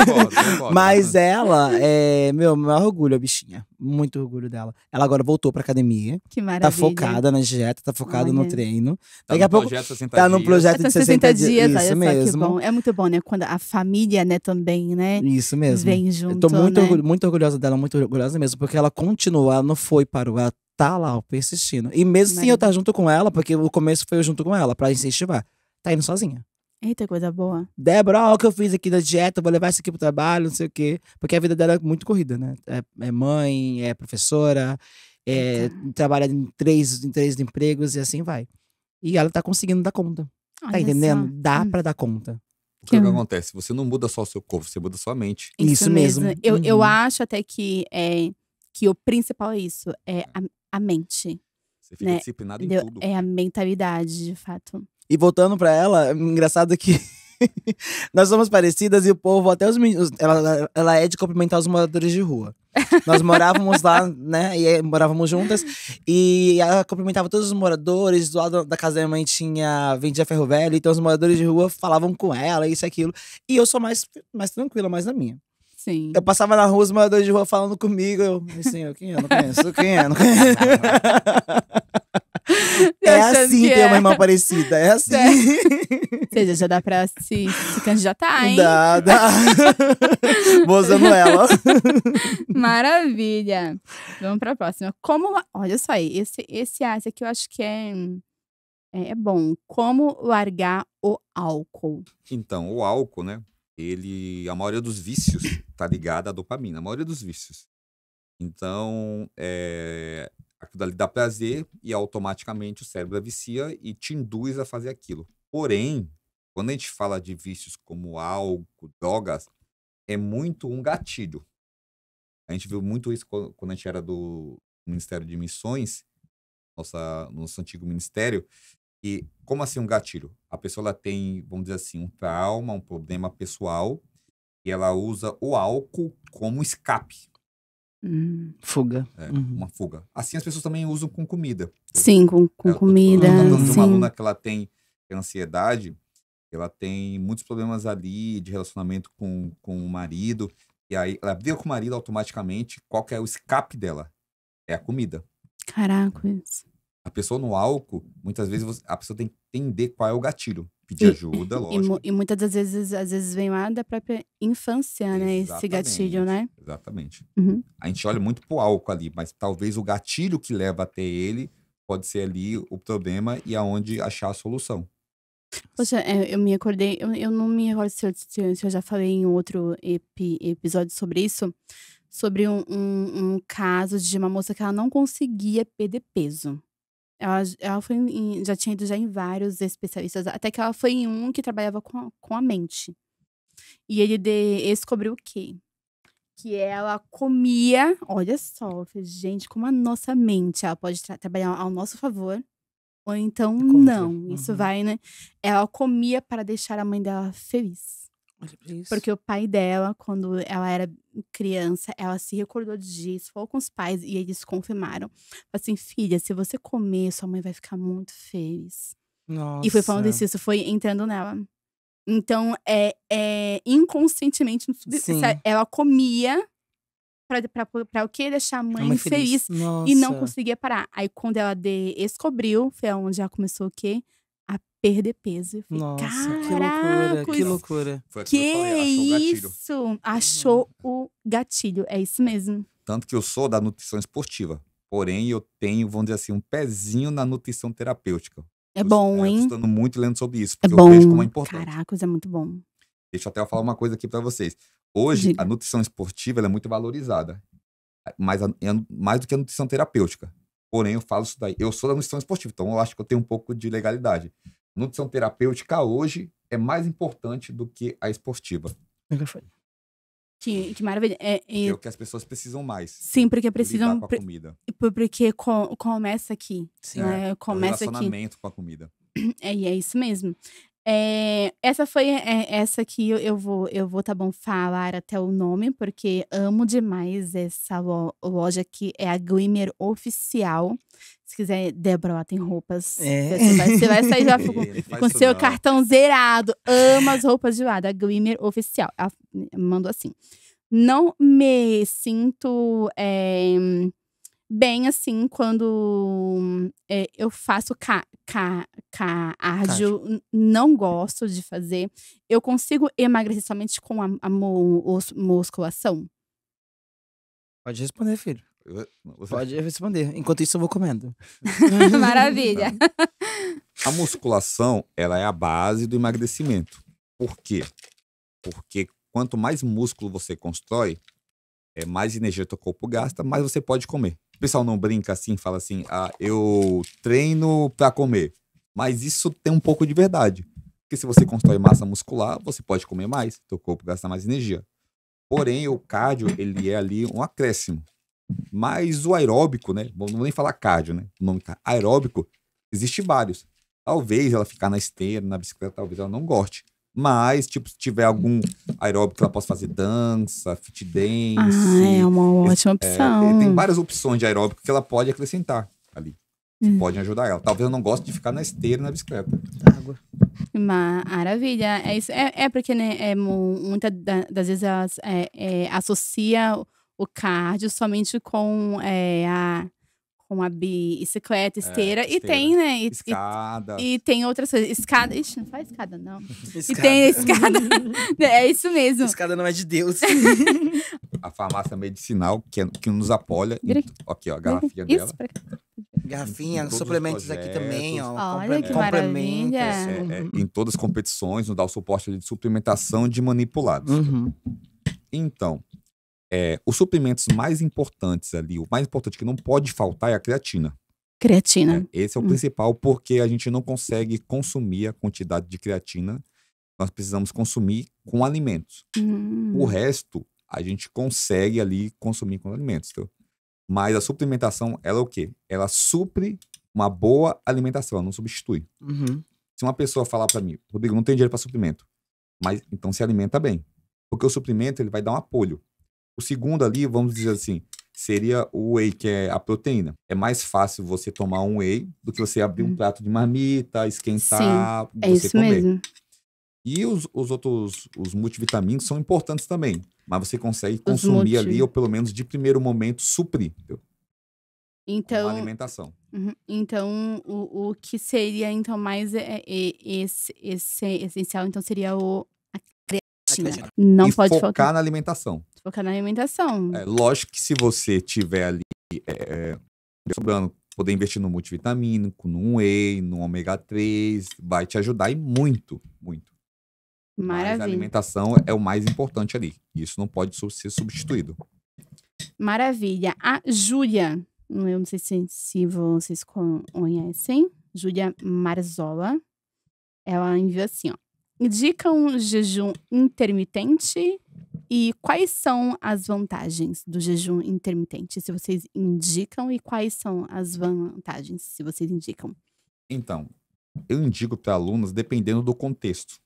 Speaker 2: Concordo.
Speaker 3: Mas ela é meu maior orgulho, a bichinha. Muito orgulho dela. Ela agora voltou pra academia.
Speaker 1: Que maravilha.
Speaker 3: Tá focada na dieta, tá focada no
Speaker 1: Olha.
Speaker 3: treino.
Speaker 2: Tá
Speaker 3: Daqui
Speaker 2: no
Speaker 3: a pouco
Speaker 2: projeto 60
Speaker 3: tá num
Speaker 2: dias.
Speaker 3: projeto de 60 dias.
Speaker 1: olha
Speaker 3: Isso
Speaker 1: só que
Speaker 3: mesmo.
Speaker 1: bom. É muito bom, né? Quando a família, né, também, né?
Speaker 3: Isso mesmo.
Speaker 1: Vem
Speaker 3: Eu
Speaker 1: junto,
Speaker 3: tô muito,
Speaker 1: né?
Speaker 3: muito orgulhosa dela, muito orgulhosa mesmo, porque ela continua, ela não foi, parou, ela tá lá, ó, persistindo. E mesmo sem eu estar junto com ela, porque o começo foi eu junto com ela, pra incentivar, tá indo sozinha.
Speaker 1: Eita, coisa boa.
Speaker 3: Débora, ó, o que eu fiz aqui da dieta, vou levar isso aqui pro trabalho, não sei o quê. Porque a vida dela é muito corrida, né? É mãe, é professora, trabalha em três empregos e assim vai. E ela tá conseguindo dar conta. Tá
Speaker 1: Olha
Speaker 3: entendendo?
Speaker 1: só.
Speaker 3: Dá pra dar conta.
Speaker 2: O que
Speaker 1: Que-
Speaker 2: acontece? Você não muda só o seu corpo, você muda sua mente.
Speaker 3: Isso mesmo.
Speaker 1: Eu
Speaker 3: Uhum.
Speaker 1: acho até que o principal é isso, é a mente.
Speaker 2: Você fica
Speaker 1: Né?
Speaker 2: disciplinado em
Speaker 1: Entendeu?
Speaker 2: tudo.
Speaker 1: É a mentalidade, de fato.
Speaker 3: E voltando pra ela, engraçado que nós somos parecidas e o povo, até os meninos. Ela é de cumprimentar os moradores de rua. Nós morávamos lá, né? E morávamos juntas. E ela cumprimentava todos os moradores. Do lado da casa da minha mãe vendia ferro velho. Então os moradores de rua falavam com ela, isso e aquilo. E eu sou mais tranquila, mais na minha.
Speaker 1: Sim.
Speaker 3: Eu passava na rua, os moradores de rua falando comigo. Assim, quem é? Não conheço. Quem é? Não conheço. É
Speaker 1: Achando
Speaker 3: assim
Speaker 1: que
Speaker 3: ter
Speaker 1: é.
Speaker 3: uma irmã parecida. É assim.
Speaker 1: Ou seja, já dá pra se candidatar, hein?
Speaker 3: Dá. Vou usando ela.
Speaker 1: Maravilha. Vamos pra próxima. Olha só aí, esse aqui eu acho que é bom. Como largar o álcool?
Speaker 2: Então, o álcool, né? A maioria dos vícios tá ligada à dopamina. A maioria dos vícios. Então, aquilo ali dá prazer e automaticamente o cérebro vicia e te induz a fazer aquilo. Porém, quando a gente fala de vícios como álcool, drogas, é muito um gatilho. A gente viu muito isso quando a gente era do Ministério de Missões, nosso antigo ministério. E como assim um gatilho? A pessoa ela tem, vamos dizer assim, um trauma, um problema pessoal, e ela usa o álcool como escape,
Speaker 3: Fuga.
Speaker 2: uma fuga. Assim as pessoas também usam com comida.
Speaker 1: Sim, com
Speaker 2: Eu tô te
Speaker 1: comida.
Speaker 2: falando de uma
Speaker 1: Sim.
Speaker 2: aluna que ela tem ansiedade, ela tem muitos problemas ali de relacionamento com o marido, e aí ela briga com o marido automaticamente, qual que é o escape dela? É a comida.
Speaker 1: Caracas.
Speaker 2: A pessoa no álcool, muitas vezes a pessoa tem que entender qual é o gatilho. Pedir ajuda, lógico.
Speaker 1: E muitas das vezes, às vezes vem lá da própria infância, né? Esse gatilho, né?
Speaker 2: Exatamente.
Speaker 1: Uhum.
Speaker 2: A gente olha muito pro álcool ali, mas talvez o gatilho que leva até ele pode ser ali o problema e aonde achar a solução.
Speaker 1: Poxa, eu me acordei, eu não me recordo se eu já falei em outro episódio sobre isso, sobre um caso de uma moça que ela não conseguia perder peso. Ela foi já tinha ido já em vários especialistas, até que ela foi em um que trabalhava com a mente. E ele descobriu o quê? Que ela comia, olha só, eu falei, gente, como a nossa mente, ela pode trabalhar ao nosso favor, ou então
Speaker 3: Contra.
Speaker 1: não. Isso
Speaker 3: Uhum.
Speaker 1: vai, né? Ela comia para deixar a mãe dela feliz.
Speaker 3: Olha pra isso.
Speaker 1: Porque o pai dela, quando ela era criança, ela se recordou disso, falou com os pais e eles confirmaram. Falou assim, filha, se você comer, sua mãe vai ficar muito feliz.
Speaker 3: Nossa.
Speaker 1: E foi falando isso foi entrando nela. Então, inconscientemente,
Speaker 3: Sim.
Speaker 1: ela comia pra o quê? Deixar a mãe feliz.
Speaker 3: Nossa.
Speaker 1: E não conseguia parar. Aí, quando ela descobriu, foi onde ela começou o quê? A perder peso. Eu falei,
Speaker 3: Nossa,
Speaker 1: caracos,
Speaker 3: que loucura.
Speaker 2: Foi aquilo que eu falei, achou o gatilho.
Speaker 1: isso? Achou o gatilho. É isso mesmo.
Speaker 2: Tanto que eu sou da nutrição esportiva. Porém, eu tenho, vamos dizer assim, um pezinho na nutrição terapêutica.
Speaker 1: É bom,
Speaker 2: Eu
Speaker 1: hein?
Speaker 2: estou estudando muito e lendo sobre isso,
Speaker 1: É
Speaker 2: porque
Speaker 1: bom.
Speaker 2: eu vejo como é importante.
Speaker 1: Caracos, é muito bom.
Speaker 2: Deixa eu até falar uma coisa aqui pra vocês. Hoje,
Speaker 1: Diga.
Speaker 2: a nutrição esportiva ela é muito valorizada. Mais do que a nutrição terapêutica. Porém, eu falo isso daí. Eu sou da nutrição esportiva, então eu acho que eu tenho um pouco de legalidade. Nutrição terapêutica hoje é mais importante do que a esportiva.
Speaker 1: Que maravilha.
Speaker 2: É o que as pessoas precisam mais.
Speaker 1: Sim, porque
Speaker 2: Lidar
Speaker 1: precisam.
Speaker 2: com a comida.
Speaker 1: Porque começa aqui.
Speaker 3: Sim.
Speaker 1: Né?
Speaker 2: É o
Speaker 1: Começa aqui.
Speaker 2: relacionamento com a comida.
Speaker 1: É isso mesmo. Essa foi essa aqui eu vou tá bom falar até o nome, porque amo demais essa loja que é a Glimmer Oficial. Se quiser, Débora, lá tem roupas. Você vai sair já com seu cartão zerado. Amo as roupas de lá, da Glimmer Oficial. Ela mandou assim. Não me sinto bem assim quando eu faço cardio, não gosto de fazer. Eu consigo emagrecer somente com a musculação?
Speaker 3: Pode responder, filho. Pode responder. Enquanto isso, eu vou comendo.
Speaker 1: Maravilha.
Speaker 2: A musculação, ela é a base do emagrecimento. Por quê? Porque quanto mais músculo você constrói, mais energia teu corpo gasta, mais você pode comer. O pessoal não brinca assim, fala assim, eu treino pra comer. Mas isso tem um pouco de verdade. Porque se você constrói massa muscular, você pode comer mais, teu corpo gasta mais energia. Porém, o cardio, ele é ali um acréscimo. Mas o aeróbico, né? Não vou nem falar cardio, né? O nome aeróbico, existe vários. Talvez ela ficar na esteira, na bicicleta, talvez ela não goste. Mas, tipo, se tiver algum aeróbico que ela possa fazer dança, fit dance.
Speaker 1: É uma ótima opção.
Speaker 2: Tem várias opções de aeróbico que ela pode acrescentar ali. Que podem ajudar ela. Talvez eu não goste de ficar na esteira, na bicicleta.
Speaker 3: Água.
Speaker 1: Maravilha. É isso. É porque, né, muitas das vezes elas associa o cardio somente com a bicicleta, esteira. E
Speaker 2: esteira.
Speaker 1: tem, né?
Speaker 2: Escada.
Speaker 1: E tem outras coisas. Escada. Ixi, não faz escada, não. E
Speaker 3: Escada.
Speaker 1: tem escada. É isso mesmo.
Speaker 3: Escada não é de Deus.
Speaker 2: A farmácia medicinal, que nos apoia.
Speaker 1: Vira aqui.
Speaker 2: Aqui, ó, a garrafinha dela.
Speaker 1: Isso, pra cá.
Speaker 3: Garrafinha,
Speaker 2: Todos os
Speaker 3: suplementos aqui
Speaker 2: projetos.
Speaker 3: também, ó.
Speaker 1: Olha que
Speaker 3: complementos.
Speaker 1: maravilha.
Speaker 2: Em todas as competições, nos dá o suporte ali de suplementação de manipulados.
Speaker 3: Uhum.
Speaker 2: Então, os suplementos mais importantes ali, o mais importante que não pode faltar é a creatina.
Speaker 1: Creatina.
Speaker 2: Esse é o principal, porque a gente não consegue consumir a quantidade de creatina. Nós precisamos consumir com alimentos. O resto, a gente consegue ali consumir com alimentos. Entendeu? Mas a suplementação, ela é o quê? Ela supre uma boa alimentação, ela não substitui.
Speaker 3: Uhum.
Speaker 2: Se uma pessoa falar para mim, Rodrigo, não tem dinheiro para suplemento, mas então se alimenta bem. Porque o suplemento, ele vai dar um apoio. O segundo ali, vamos dizer assim, seria o whey, que é a proteína. É mais fácil você tomar um whey do que você abrir um prato de marmita, esquentar,
Speaker 1: É
Speaker 2: você
Speaker 1: isso
Speaker 2: comer.
Speaker 1: mesmo.
Speaker 2: E os outros, os multivitamínicos são importantes também. Mas você consegue consumir ali, ou pelo menos de primeiro momento, suprir. Entendeu?
Speaker 1: Então,
Speaker 2: uma alimentação.
Speaker 1: Então, o que seria então mais essencial, então seria a creatina. Não
Speaker 2: E
Speaker 1: pode
Speaker 2: focar
Speaker 1: faltar.
Speaker 2: na alimentação.
Speaker 1: Focar na alimentação.
Speaker 2: Lógico que se você tiver ali sobrando, poder investir no multivitamínico, no whey, no ômega 3, vai te ajudar e muito, muito. Mas a
Speaker 1: Maravilha.
Speaker 2: alimentação é o mais importante ali. Isso não pode ser substituído.
Speaker 1: Maravilha. A Júlia, eu não sei se vocês conhecem, Júlia Marzola, ela enviou assim, ó. Indica um jejum intermitente e quais são as vantagens do jejum intermitente, se vocês indicam, e quais são as vantagens, se vocês indicam?
Speaker 2: Então, eu indico para alunos dependendo do contexto.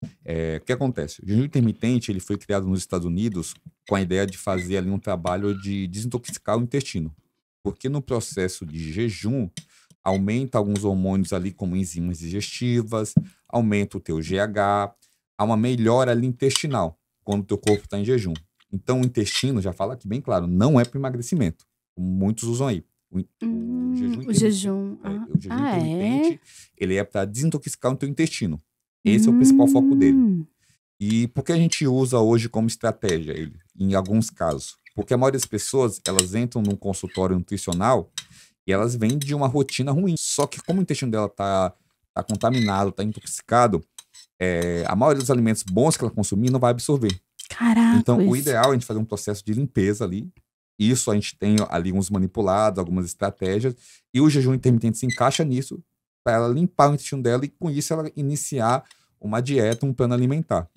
Speaker 2: O que acontece? O jejum intermitente ele foi criado nos Estados Unidos com a ideia de fazer ali um trabalho de desintoxicar o intestino. Porque no processo de jejum, aumenta alguns hormônios ali, como enzimas digestivas, aumenta o teu GH, há uma melhora ali intestinal, quando o teu corpo está em jejum. Então, o intestino, já fala aqui bem claro, não é para emagrecimento, como muitos usam aí. O jejum intermitente, ele é para desintoxicar o teu intestino. Esse é o principal foco dele. E por que a gente usa hoje como estratégia ele, em alguns casos? Porque a maioria das pessoas, elas entram num consultório nutricional e elas vêm de uma rotina ruim. Só que como o intestino dela tá contaminado, tá intoxicado, a maioria dos alimentos bons que ela consumir não vai absorver.
Speaker 1: Caraca.
Speaker 2: Então, o ideal é a gente fazer um processo de limpeza ali. Isso a gente tem ali uns manipulados, algumas estratégias. E o jejum intermitente se encaixa nisso, para ela limpar o intestino dela e com isso ela iniciar uma dieta, um plano alimentar.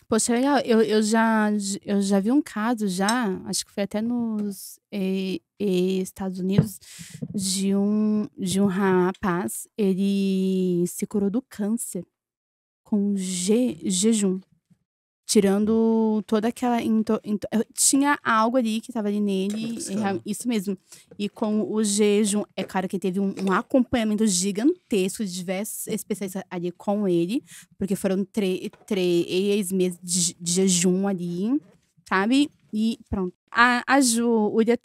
Speaker 1: Poxa, legal. Eu já vi um caso acho que foi até nos Estados Unidos, de um rapaz, ele se curou do câncer com jejum. Tirando toda aquela. Tinha algo ali que estava ali nele. Isso mesmo. E com o jejum, é claro que teve um acompanhamento gigantesco de diversos especialistas ali com ele, porque foram 3 meses de jejum ali, sabe? E pronto. A Júlia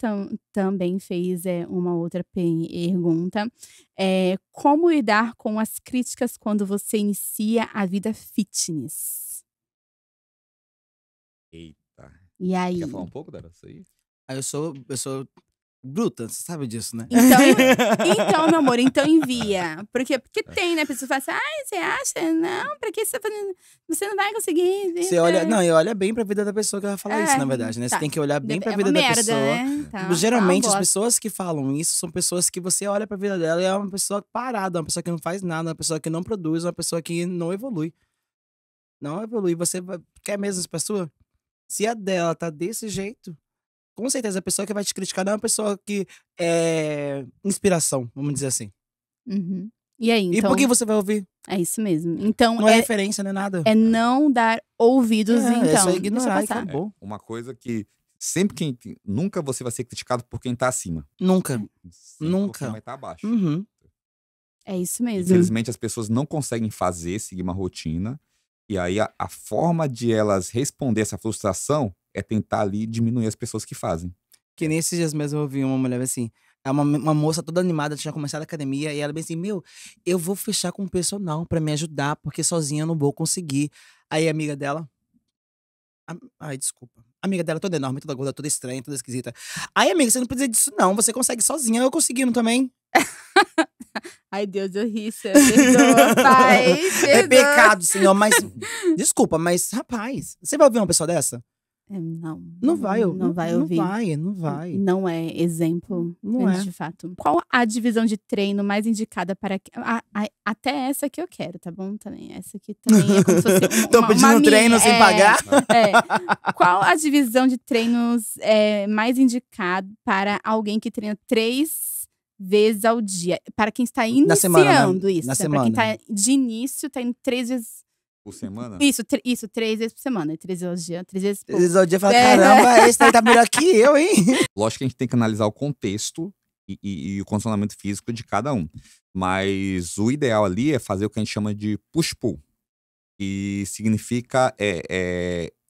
Speaker 1: também fez uma outra pergunta. Como lidar com as críticas quando você inicia a vida fitness?
Speaker 2: Eita.
Speaker 1: E aí?
Speaker 2: Quer falar um pouco, Dara? Isso aí?
Speaker 3: Eu sou bruta, você sabe disso, né?
Speaker 1: Então, meu amor, então envia. Porque tem, né? A pessoa fala assim, ai, você acha? Não, pra que você tá fazendo? Você não vai conseguir.
Speaker 3: Você olha, não, e olha bem pra vida da pessoa que vai falar isso, na verdade, né?
Speaker 1: tá.
Speaker 3: Você tem que olhar bem pra
Speaker 1: É
Speaker 3: vida
Speaker 1: uma
Speaker 3: da
Speaker 1: merda,
Speaker 3: pessoa.
Speaker 1: né? Tá,
Speaker 3: Geralmente, as
Speaker 1: bosta.
Speaker 3: pessoas que falam isso são pessoas que você olha pra vida dela e é uma pessoa parada, uma pessoa que não faz nada, uma pessoa que não produz, uma pessoa que não evolui. Não evolui. Quer mesmo essa pessoa? Se a dela tá desse jeito, com certeza a pessoa que vai te criticar não é uma pessoa que é inspiração, vamos dizer assim.
Speaker 1: Uhum. E aí,
Speaker 3: E
Speaker 1: então…
Speaker 3: por que você vai ouvir?
Speaker 1: É isso mesmo. Então,
Speaker 3: Não é referência, não é nada.
Speaker 1: é não dar ouvidos, então.
Speaker 3: É só
Speaker 1: Deixa
Speaker 3: ignorar e
Speaker 1: passar.
Speaker 3: acabou.
Speaker 2: Uma coisa que nunca você vai ser criticado por quem tá acima.
Speaker 3: Nunca.
Speaker 2: Sempre
Speaker 3: Nunca.
Speaker 2: por quem vai estar abaixo.
Speaker 3: Uhum.
Speaker 1: É isso mesmo.
Speaker 2: Infelizmente, as pessoas não conseguem seguir uma rotina. E aí, a forma de elas responder essa frustração é tentar ali diminuir as pessoas que fazem.
Speaker 3: Que nesses dias mesmo eu vi uma mulher assim, uma moça toda animada, tinha começado a academia, e ela bem assim, eu vou fechar com um personal pra me ajudar, porque sozinha eu não vou conseguir. Aí a amiga dela, ai, desculpa. A amiga dela toda enorme, toda gorda, toda estranha, toda esquisita. Ai, amiga, você não precisa disso não, você consegue sozinha, eu conseguindo também.
Speaker 1: Ai, Deus, eu ri, você perdoa, pai.
Speaker 3: É pecado, senhor, mas… Desculpa, mas, rapaz, você vai ouvir uma pessoa dessa?
Speaker 1: Não.
Speaker 3: Não vai
Speaker 1: Não vai ouvir.
Speaker 3: Não vai.
Speaker 1: Não é exemplo,
Speaker 3: Não é.
Speaker 1: de fato. Qual a divisão de treino mais indicada para… até essa que eu quero, tá bom? Também. Essa aqui também é como se fosse
Speaker 3: Tão pedindo treino sem pagar?
Speaker 1: Qual a divisão de treinos mais indicada para alguém que treina 3 vezes ao dia? Para quem está iniciando
Speaker 3: Na semana, né?
Speaker 1: isso.
Speaker 3: Na
Speaker 1: Para quem
Speaker 3: semana.
Speaker 1: está de início, tá indo 3 vezes…
Speaker 2: Por semana?
Speaker 1: Isso, 3 vezes por semana. 3 vezes ao dia, 3 vezes por…
Speaker 3: Eles ao dia falam, caramba, esse daí tá melhor que eu, hein?
Speaker 2: Lógico que a gente tem que analisar o contexto e o condicionamento físico de cada um. Mas o ideal ali é fazer o que a gente chama de push-pull. Que significa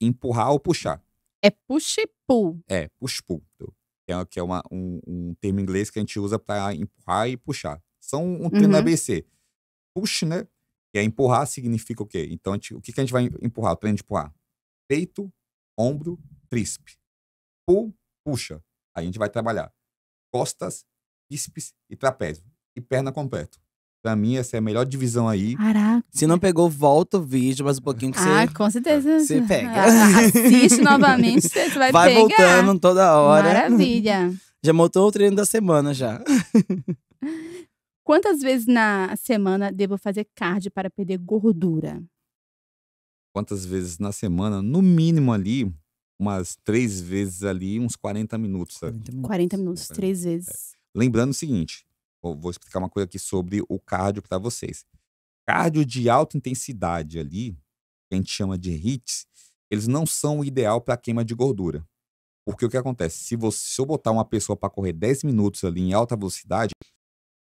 Speaker 2: empurrar ou puxar.
Speaker 1: É push-pull.
Speaker 2: É, push-pull. Que é um termo em inglês que a gente usa para empurrar e puxar. São um treino ABC. Push, né? Que é empurrar significa o quê? Então, o que a gente vai empurrar? O treino de empurrar? Peito, ombro, tríceps. Pull, puxa. Aí a gente vai trabalhar costas, bíceps e trapézio. E perna completa. Pra mim, essa é a melhor divisão aí.
Speaker 1: Caraca.
Speaker 3: Se não pegou, volta o vídeo mais um pouquinho que
Speaker 1: Com certeza.
Speaker 3: você pega.
Speaker 1: Assiste novamente, você vai pegar.
Speaker 3: Voltando toda hora.
Speaker 1: Maravilha.
Speaker 3: Já montou o treino da semana, já.
Speaker 1: Quantas vezes na semana devo fazer cardio para perder gordura?
Speaker 2: Quantas vezes na semana? No mínimo ali, umas 3 vezes ali, uns 40 minutos. Sabe?
Speaker 1: 40 minutos, 3 vezes.
Speaker 2: Lembrando o seguinte, vou explicar uma coisa aqui sobre o cardio para vocês. Cardio de alta intensidade ali, que a gente chama de HIIT, eles não são o ideal para queima de gordura. Porque o que acontece? Se eu botar uma pessoa para correr 10 minutos ali em alta velocidade,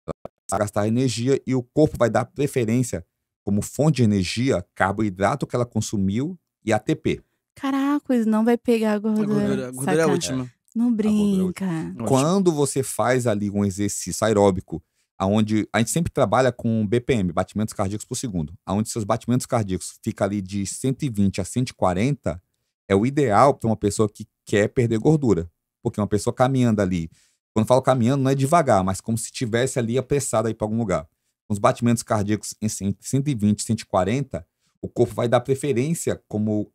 Speaker 2: ela vai gastar energia e o corpo vai dar preferência como fonte de energia, carboidrato que ela consumiu e ATP.
Speaker 1: Caraca, isso não vai pegar a gordura.
Speaker 3: A gordura é a última.
Speaker 1: Não brinca.
Speaker 2: Quando você faz ali um exercício aeróbico, onde a gente sempre trabalha com BPM, batimentos cardíacos por segundo, onde seus batimentos cardíacos ficam ali de 120 a 140, é o ideal para uma pessoa que quer perder gordura. Porque uma pessoa caminhando ali, quando eu falo caminhando, não é devagar, mas como se estivesse ali apressado aí para algum lugar. Com os batimentos cardíacos em 120, 140, o corpo vai dar preferência como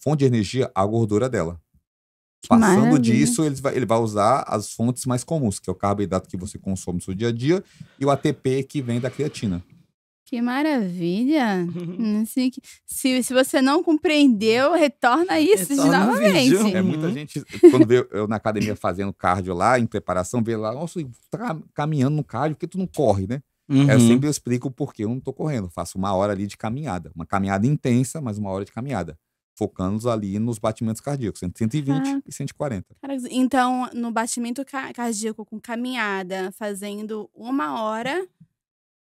Speaker 2: fonte de energia à gordura dela. Passando disso, ele vai usar as fontes mais comuns, que é o carboidrato que você consome no seu dia a dia e o ATP que vem da creatina.
Speaker 1: Que maravilha! Se você não compreendeu, retorna isso novamente.
Speaker 2: Muita gente, quando vê eu na academia fazendo cardio lá, em preparação, vê lá, nossa, tá caminhando no cardio, porque tu não corre, né? Eu sempre explico o porquê eu não tô correndo. Faço 1 hora ali de caminhada. Uma caminhada intensa, mas 1 hora de caminhada. Focando ali nos batimentos cardíacos, entre 120 e 140.
Speaker 1: Então, no batimento cardíaco com caminhada, fazendo 1 hora,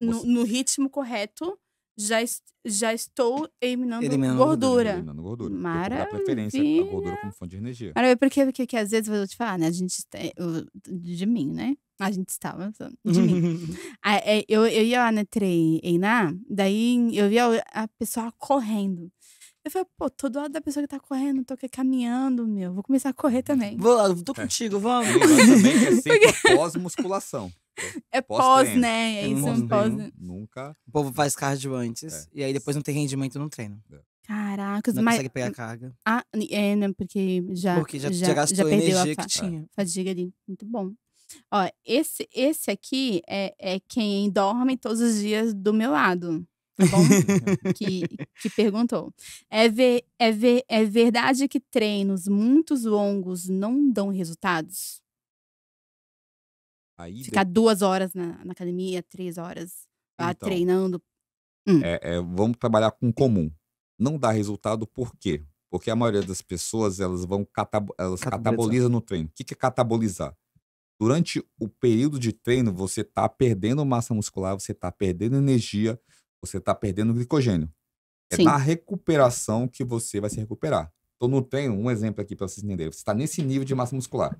Speaker 1: no ritmo correto, já estou eliminando gordura.
Speaker 2: Eliminando gordura.
Speaker 1: Maravilha.
Speaker 2: Dá preferência à gordura como fonte de energia.
Speaker 1: Maravilha, porque às vezes, eu vou te falar, né? A gente… de mim, né? A gente estava de mim. Eu ia lá na treinar, daí eu via a pessoa correndo. Eu falei, pô, tô do lado da pessoa que tá correndo, tô aqui caminhando, meu. Vou começar a correr também.
Speaker 3: Tô contigo, vamos.
Speaker 2: E lembrando também que é sempre pós-musculação.
Speaker 1: É pós,
Speaker 2: Pós-treino.
Speaker 1: né? É isso, é um pós.
Speaker 2: Pós-treino, nunca.
Speaker 3: O povo faz cardio antes, e aí depois não tem rendimento no treino.
Speaker 1: Caraca,
Speaker 3: Não
Speaker 1: mas.
Speaker 3: consegue pegar carga.
Speaker 1: Ah, né? Porque
Speaker 3: Porque já gastou a
Speaker 1: perdeu
Speaker 3: energia
Speaker 1: a
Speaker 3: que tinha.
Speaker 1: fadiga ali. Muito bom. Ó, esse aqui é quem dorme todos os dias do meu lado. Tá bom? que perguntou. É verdade que treinos muito longos não dão resultados?
Speaker 2: Aí,
Speaker 1: Ficar 2 horas na academia, 3 horas lá
Speaker 2: Então.
Speaker 1: treinando.
Speaker 2: Vamos trabalhar com comum. Não dá resultado por quê? Porque a maioria das pessoas, elas catabolizam no treino. O que é catabolizar? Durante o período de treino, você está perdendo massa muscular, você está perdendo energia, você está perdendo glicogênio. É
Speaker 1: Sim.
Speaker 2: na recuperação que você vai se recuperar. Então, no treino, um exemplo aqui para vocês entenderem. Você está nesse nível de massa muscular.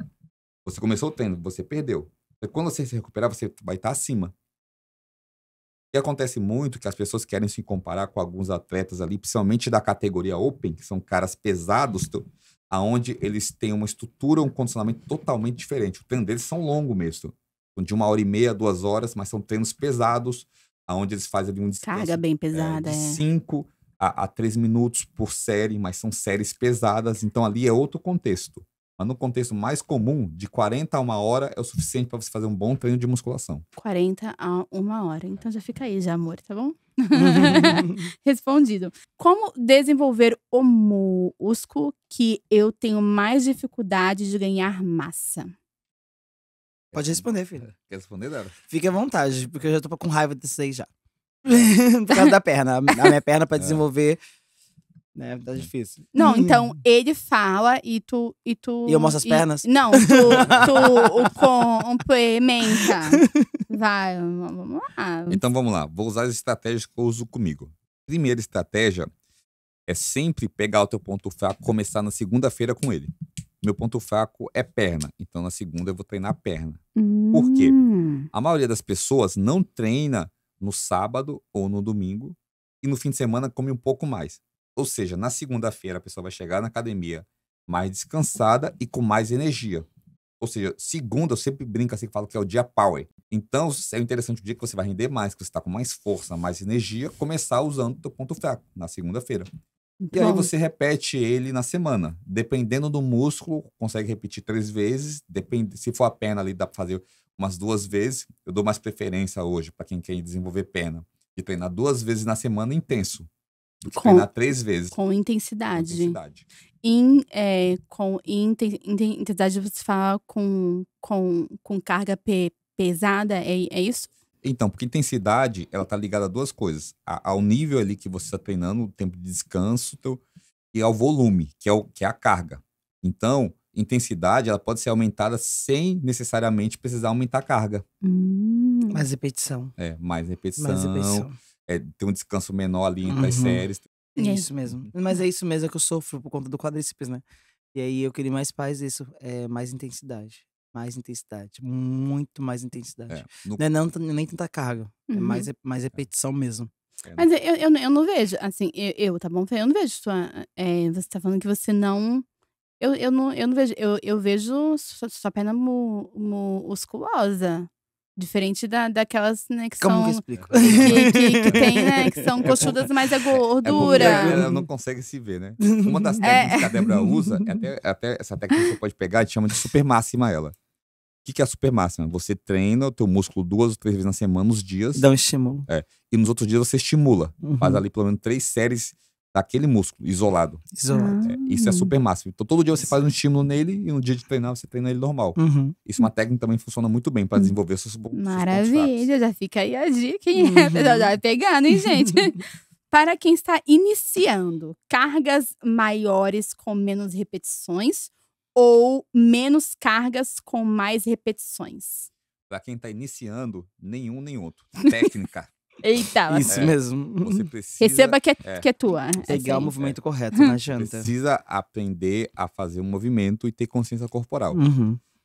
Speaker 2: Você começou o treino, você perdeu. E quando você se recuperar, você vai estar acima. E acontece muito que as pessoas querem se comparar com alguns atletas ali, principalmente da categoria Open, que são caras pesados, aonde eles têm uma estrutura, um condicionamento totalmente diferente. O treino deles são longo mesmo. De 1h30, 2 horas, mas são treinos pesados, aonde eles fazem ali um descanso
Speaker 1: Carga bem pesada,
Speaker 2: de 5 a 3 minutos por série, mas são séries pesadas, então ali é outro contexto. Mas no contexto mais comum, de 40 a 1 hora é o suficiente para você fazer um bom treino de musculação.
Speaker 1: 40 a 1 hora. Então já fica aí, já, amor, tá bom? Respondido. Como desenvolver o músculo que eu tenho mais dificuldade de ganhar massa?
Speaker 3: Pode responder, filho.
Speaker 2: Quer responder, Dara?
Speaker 3: Fique à vontade, porque eu já tô com raiva disso aí já. Por causa da perna. A minha perna pra desenvolver, né, tá difícil.
Speaker 1: Não, então ele fala e tu.
Speaker 3: E eu mostro as pernas?
Speaker 1: Não, tu complementa. Vai, vamos lá.
Speaker 2: Então vamos lá, vou usar as estratégias que eu uso comigo. Primeira estratégia é sempre pegar o teu ponto fraco, começar na segunda-feira com ele. Meu ponto fraco é perna, então na segunda eu vou treinar perna. Por quê? A maioria das pessoas não treina no sábado ou no domingo e no fim de semana come um pouco mais. Ou seja, na segunda-feira a pessoa vai chegar na academia mais descansada e com mais energia. Ou seja, segunda eu sempre brinco assim, falo que é o dia power. Então é interessante o dia que você vai render mais, que você está com mais força, mais energia, começar usando o teu ponto fraco na segunda-feira. E aí você repete ele na semana. Dependendo do músculo, consegue repetir 3 vezes. Se for a perna ali, dá para fazer umas 2 vezes. Eu dou mais preferência hoje para quem quer desenvolver perna. De treinar 2 vezes na semana intenso. Do que treinar 3 vezes.
Speaker 1: Com intensidade.
Speaker 2: Com intensidade.
Speaker 1: Com intensidade você fala com carga pesada, é isso?
Speaker 2: Então, porque intensidade, ela tá ligada a 2 coisas. Ao nível ali que você está treinando, o tempo de descanso e ao volume, que é a carga. Então, intensidade, ela pode ser aumentada sem necessariamente precisar aumentar a carga.
Speaker 3: Mais repetição.
Speaker 2: Mais repetição. Ter um descanso menor ali entre as séries.
Speaker 3: É isso mesmo. Mas é isso mesmo que eu sofro por conta do quadríceps, né? E aí eu queria mais isso, mais intensidade. Mais intensidade. Muito mais intensidade. Não é nem tanta carga. É mais repetição mesmo.
Speaker 1: Mas eu não vejo, assim, tá bom? Eu não vejo você tá falando que você não. Eu não vejo. Eu vejo sua perna musculosa. Diferente daquelas, né, que
Speaker 3: Como
Speaker 1: são.
Speaker 3: que eu explico?
Speaker 1: Que tem, né, que são coxudas, mas é gordura.
Speaker 2: Ela não consegue se ver, né? Uma das técnicas que a Débora usa, até essa técnica você pode pegar, a gente chama de super máxima ela. O que é a super máxima? Você treina o teu músculo 2 ou 3 vezes na semana, nos dias.
Speaker 3: Dá um estímulo.
Speaker 2: E nos outros dias você estimula. Faz ali pelo menos 3 séries daquele músculo, isolado. Isso é super máximo. Então todo dia você faz um estímulo nele e no dia de treinar você treina ele normal. Isso é uma técnica que também funciona muito bem para desenvolver seus pontos fracos.
Speaker 1: Maravilha, já fica aí a dica, hein? Já vai pegando, hein, gente? Para quem está iniciando, cargas maiores com menos repetições ou menos cargas com mais repetições?
Speaker 2: Para quem está iniciando, nenhum nem outro. Técnica.
Speaker 1: Eita,
Speaker 3: isso mesmo.
Speaker 2: Você precisa.
Speaker 1: Receba que é tua.
Speaker 3: Pegar o movimento correto, não adianta.
Speaker 2: Precisa aprender a fazer um movimento e ter consciência corporal.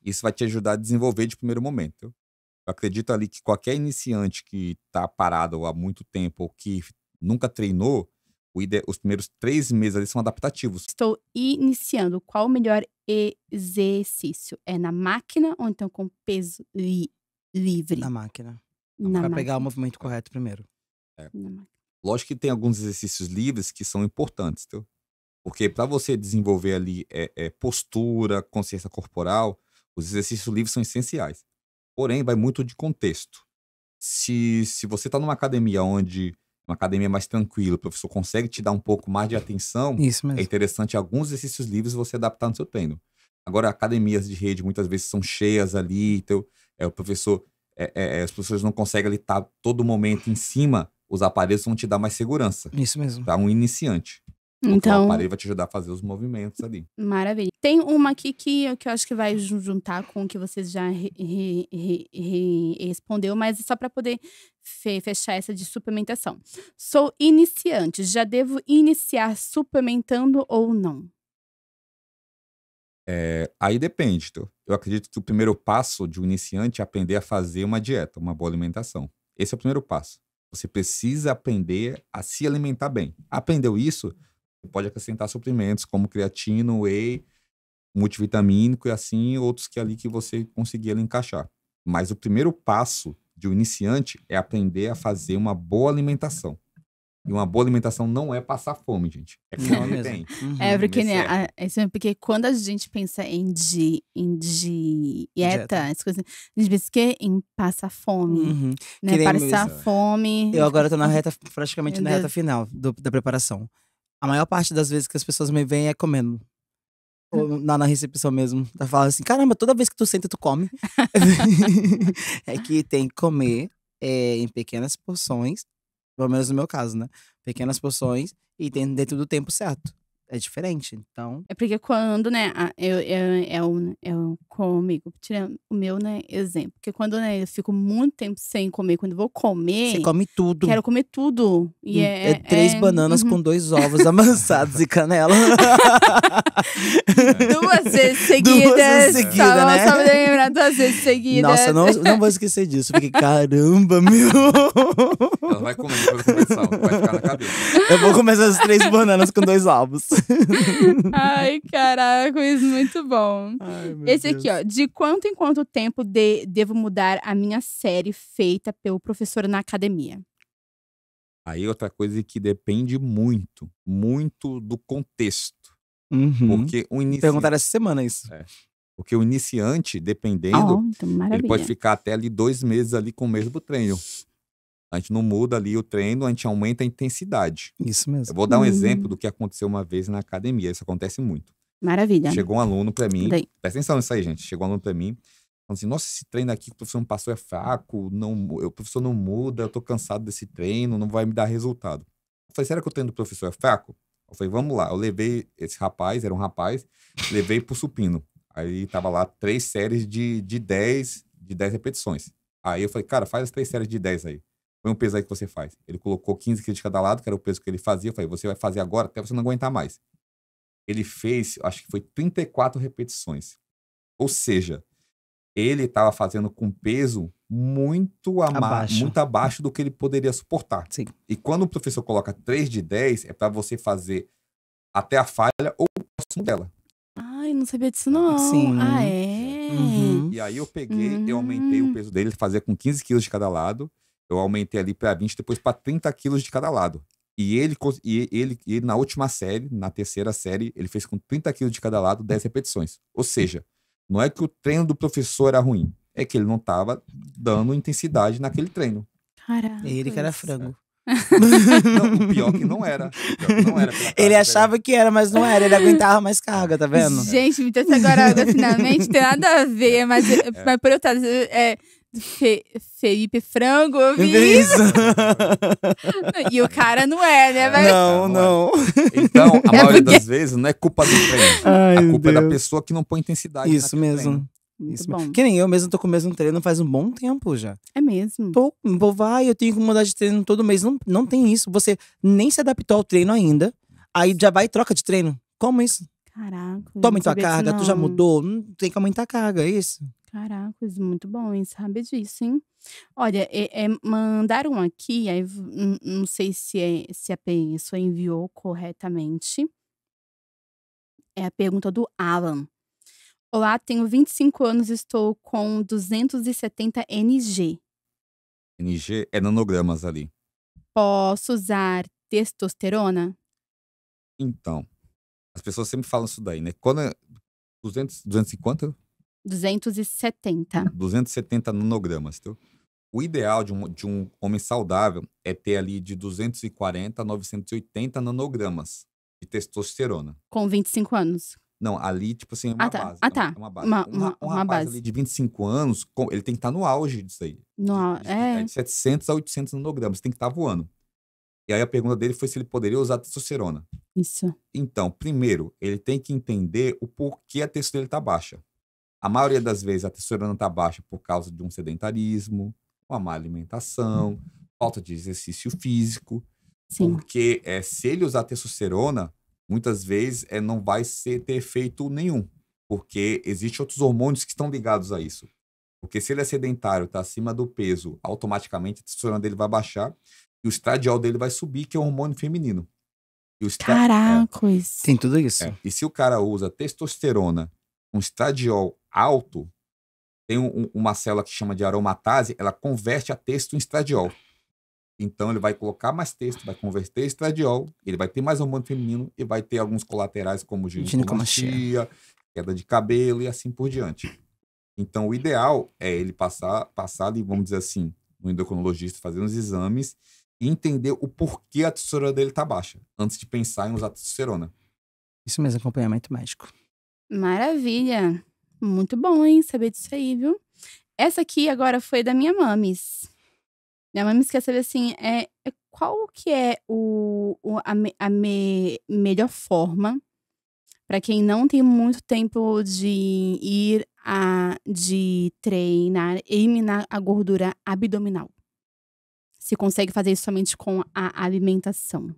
Speaker 2: Isso vai te ajudar a desenvolver de primeiro momento. Eu acredito ali que qualquer iniciante que está parado há muito tempo ou que nunca treinou, Os primeiros 3 meses ali são adaptativos.
Speaker 1: Estou iniciando. Qual o melhor exercício? É na máquina ou então com peso livre?
Speaker 3: Na máquina.
Speaker 1: Na
Speaker 3: Pra pegar o
Speaker 1: máquina.
Speaker 3: movimento correto primeiro.
Speaker 1: Na máquina.
Speaker 2: Lógico que tem alguns exercícios livres que são importantes, tá? Porque para você desenvolver ali postura, consciência corporal, os exercícios livres são essenciais. Porém, vai muito de contexto. Se você está numa academia onde uma academia mais tranquila, o professor consegue te dar um pouco mais de atenção,
Speaker 3: Isso
Speaker 2: é
Speaker 3: mesmo.
Speaker 2: interessante alguns exercícios livres você adaptar no seu treino. Agora, academias de rede muitas vezes são cheias ali, então o professor, os professores não conseguem ali estar todo momento em cima, os aparelhos vão te dar mais segurança
Speaker 3: Isso mesmo.
Speaker 2: para um iniciante. Porque o
Speaker 1: Então,
Speaker 2: aparelho vai te ajudar a fazer os movimentos ali.
Speaker 1: maravilha. Tem uma aqui que eu acho que vai juntar com o que vocês já respondeu, mas só para poder fechar essa de suplementação. Sou iniciante, já devo iniciar suplementando ou não?
Speaker 2: Aí depende. Então, eu acredito que o primeiro passo de um iniciante é aprender a fazer uma dieta, uma boa alimentação. Esse é o primeiro passo. Você precisa aprender a se alimentar bem. Aprendeu isso, você pode acrescentar suprimentos como creatina, whey, multivitamínico e assim outros que ali que você conseguir ali encaixar. Mas o primeiro passo de um iniciante é aprender a fazer uma boa alimentação. E uma boa alimentação não é passar fome, gente. É
Speaker 3: Não
Speaker 2: comer
Speaker 3: mesmo.
Speaker 2: bem.
Speaker 1: É, porque,
Speaker 2: Comer
Speaker 1: né,
Speaker 2: certo.
Speaker 1: porque quando a gente pensa em dieta,
Speaker 3: Dieta.
Speaker 1: as coisas, a gente pensa que em passar fome,
Speaker 3: Uhum.
Speaker 1: né?
Speaker 3: Que nem
Speaker 1: Passar
Speaker 3: mesmo.
Speaker 1: fome.
Speaker 3: Eu agora tô praticamente
Speaker 1: Meu
Speaker 3: na
Speaker 1: Deus.
Speaker 3: reta final da preparação. A maior parte das vezes que as pessoas me veem é comendo. Ou na recepção mesmo. Tá falando assim, caramba, toda vez que tu senta, tu come. É que tem que comer em pequenas porções. Pelo menos no meu caso, né? Pequenas porções e dentro do tempo certo. É diferente, então…
Speaker 1: É porque quando, né, eu comigo, tirando o meu, né, exemplo. Porque quando, né, eu fico muito tempo sem comer, quando eu vou
Speaker 3: Você
Speaker 1: comer,
Speaker 3: come tudo.
Speaker 1: quero comer tudo. E
Speaker 3: É 3 bananas
Speaker 1: uhum.
Speaker 3: com 2 ovos amassados e canela.
Speaker 1: 2 vezes
Speaker 3: 2
Speaker 1: seguidas.
Speaker 3: vezes seguidas, né?
Speaker 1: Só me lembrar 2 vezes seguidas.
Speaker 3: Nossa, não vou esquecer disso. Fiquei, caramba, meu.
Speaker 2: Ela vai comer depois da competição, vai ficar na cabeça.
Speaker 3: Eu vou comer essas 3 bananas com 2 ovos.
Speaker 1: Ai, caraca, isso é muito bom.
Speaker 3: Ai, meu
Speaker 1: Esse
Speaker 3: Deus.
Speaker 1: aqui, ó. De quanto em quanto tempo devo mudar a minha série feita pelo professor na academia?
Speaker 2: Aí outra coisa que depende muito, muito do contexto.
Speaker 3: Uhum.
Speaker 2: Porque o
Speaker 3: Perguntaram essa semana isso.
Speaker 2: iniciante, dependendo,
Speaker 1: Então,
Speaker 2: ele
Speaker 1: maravilha.
Speaker 2: pode ficar até ali 2 meses ali com o mesmo treino. A gente não muda ali o treino, a gente aumenta a intensidade.
Speaker 3: Isso
Speaker 2: Eu
Speaker 3: mesmo.
Speaker 2: vou dar um exemplo do que aconteceu uma vez na academia. Isso acontece muito.
Speaker 1: Maravilha.
Speaker 2: Chegou um aluno pra mim,
Speaker 1: Daí.
Speaker 2: presta atenção nisso aí, gente. Chegou um aluno pra mim, falando assim, nossa, esse treino aqui que o professor me passou é fraco, o professor não muda, eu tô cansado desse treino, não vai me dar resultado. Eu falei, será que o treino do professor é fraco? Eu falei, vamos lá. Eu levei esse rapaz, era um rapaz, levei pro supino. Aí tava lá 3 séries de 10 repetições. Aí eu falei, cara, faz as 3 séries de 10 aí. Põe um peso aí que você faz. Ele colocou 15 quilos de cada lado, que era o peso que ele fazia. Eu falei, você vai fazer agora até você não aguentar mais. Ele fez, acho que foi 34 repetições. Ou seja, ele estava fazendo com peso muito abaixo do que ele poderia suportar.
Speaker 3: Sim.
Speaker 2: E quando o professor coloca 3 de 10, é para você fazer até a falha ou próximo dela.
Speaker 1: Ai, não sabia disso não.
Speaker 3: Sim.
Speaker 1: Ah, é?
Speaker 3: Uhum.
Speaker 2: E aí eu peguei, eu aumentei o peso dele, ele fazia com 15 quilos de cada lado. Eu aumentei ali para 20, depois para 30 quilos de cada lado. E ele na última série, na terceira série, ele fez com 30 quilos de cada lado, 10 repetições. Ou seja, não é que o treino do professor era ruim, é que ele não estava dando intensidade naquele treino.
Speaker 1: Caraca.
Speaker 3: Ele que era frango.
Speaker 2: Não, o pior que não era.
Speaker 3: Ele achava que era, mas não era. Ele aguentava mais carga, tá vendo?
Speaker 1: Gente, me trouxe agora finalmente, tem nada a ver, mas por eu estar… Felipe Frango, eu vi isso. E o cara não é, né? Mas…
Speaker 3: Não.
Speaker 2: Então, a maioria das vezes não é culpa do treino.
Speaker 3: Ai,
Speaker 2: A culpa é da
Speaker 3: Deus.
Speaker 2: pessoa que não põe intensidade
Speaker 3: Isso
Speaker 2: naquele
Speaker 3: mesmo.
Speaker 2: treino.
Speaker 1: Muito
Speaker 3: Isso
Speaker 1: bom.
Speaker 3: mesmo. Que nem eu mesmo tô com o mesmo treino faz um bom tempo já.
Speaker 1: É mesmo.
Speaker 3: Eu tenho que mudar de treino todo mês. Não tem isso. Você nem se adaptou ao treino ainda. Aí já vai e troca de treino. Como isso?
Speaker 1: Caraca.
Speaker 3: Toma
Speaker 1: não
Speaker 3: tua
Speaker 1: sabia disso,
Speaker 3: carga, tu já
Speaker 1: não.
Speaker 3: mudou. Não tem que aumentar a carga, é isso.
Speaker 1: Caracas, muito bom hein, saber disso, hein. Olha, mandaram aqui, aí não sei se a pessoa enviou corretamente, é a pergunta do Alan. "Olá, tenho 25 anos, estou com 270 NG.
Speaker 2: NG é nanogramas ali.
Speaker 1: Posso usar testosterona?"
Speaker 2: Então, as pessoas sempre falam isso daí, né, quando é 200 e quanto?
Speaker 1: 270.
Speaker 2: 270 nanogramas, entendeu. O ideal de um homem saudável é ter ali de 240 a 980 nanogramas de testosterona.
Speaker 1: Com 25 anos.
Speaker 2: Não, ali, tipo assim, é
Speaker 1: Ah
Speaker 2: uma
Speaker 1: tá,
Speaker 2: base,
Speaker 1: ah
Speaker 2: é uma
Speaker 1: tá.
Speaker 2: é uma base.
Speaker 1: Uma
Speaker 2: Um
Speaker 1: uma
Speaker 2: rapaz ali
Speaker 1: base.
Speaker 2: de 25 anos, ele tem que estar no auge disso aí,
Speaker 1: É,
Speaker 2: de 700 a 800 nanogramas, tem que estar voando. E aí a pergunta dele foi se ele poderia usar testosterona.
Speaker 1: isso.
Speaker 2: Então, primeiro, ele tem que entender o porquê a testosterona dele tá baixa. A maioria das vezes a testosterona está baixa por causa de um sedentarismo, uma má alimentação, falta de exercício físico,
Speaker 1: Sim.
Speaker 2: porque se ele usar testosterona, muitas vezes não vai ter efeito nenhum, porque existem outros hormônios que estão ligados a isso. Porque se ele é sedentário, está acima do peso, automaticamente a testosterona dele vai baixar e o estradiol dele vai subir, que é um hormônio feminino. E o
Speaker 1: Caracas.
Speaker 3: Tem tudo isso.
Speaker 2: e se o cara usa testosterona com estradiol alto, tem uma célula que chama de aromatase, ela converte a testo em estradiol. Então ele vai colocar mais testo, vai converter estradiol, ele vai ter mais hormônio feminino e vai ter alguns colaterais como ginecomastia, queda de cabelo e assim por diante. Então o ideal é ele passar ali, vamos dizer assim, no endocrinologista, fazer uns exames e entender o porquê a testosterona dele tá baixa, antes de pensar em usar testosterona.
Speaker 3: Isso mesmo, acompanhamento médico.
Speaker 1: Maravilha. Muito bom, hein, saber disso aí, viu. Essa aqui agora foi da minha mamis. Minha mamis quer saber, assim, qual que é melhor forma para quem não tem muito tempo de treinar, eliminar a gordura abdominal. Se consegue fazer isso somente com a alimentação.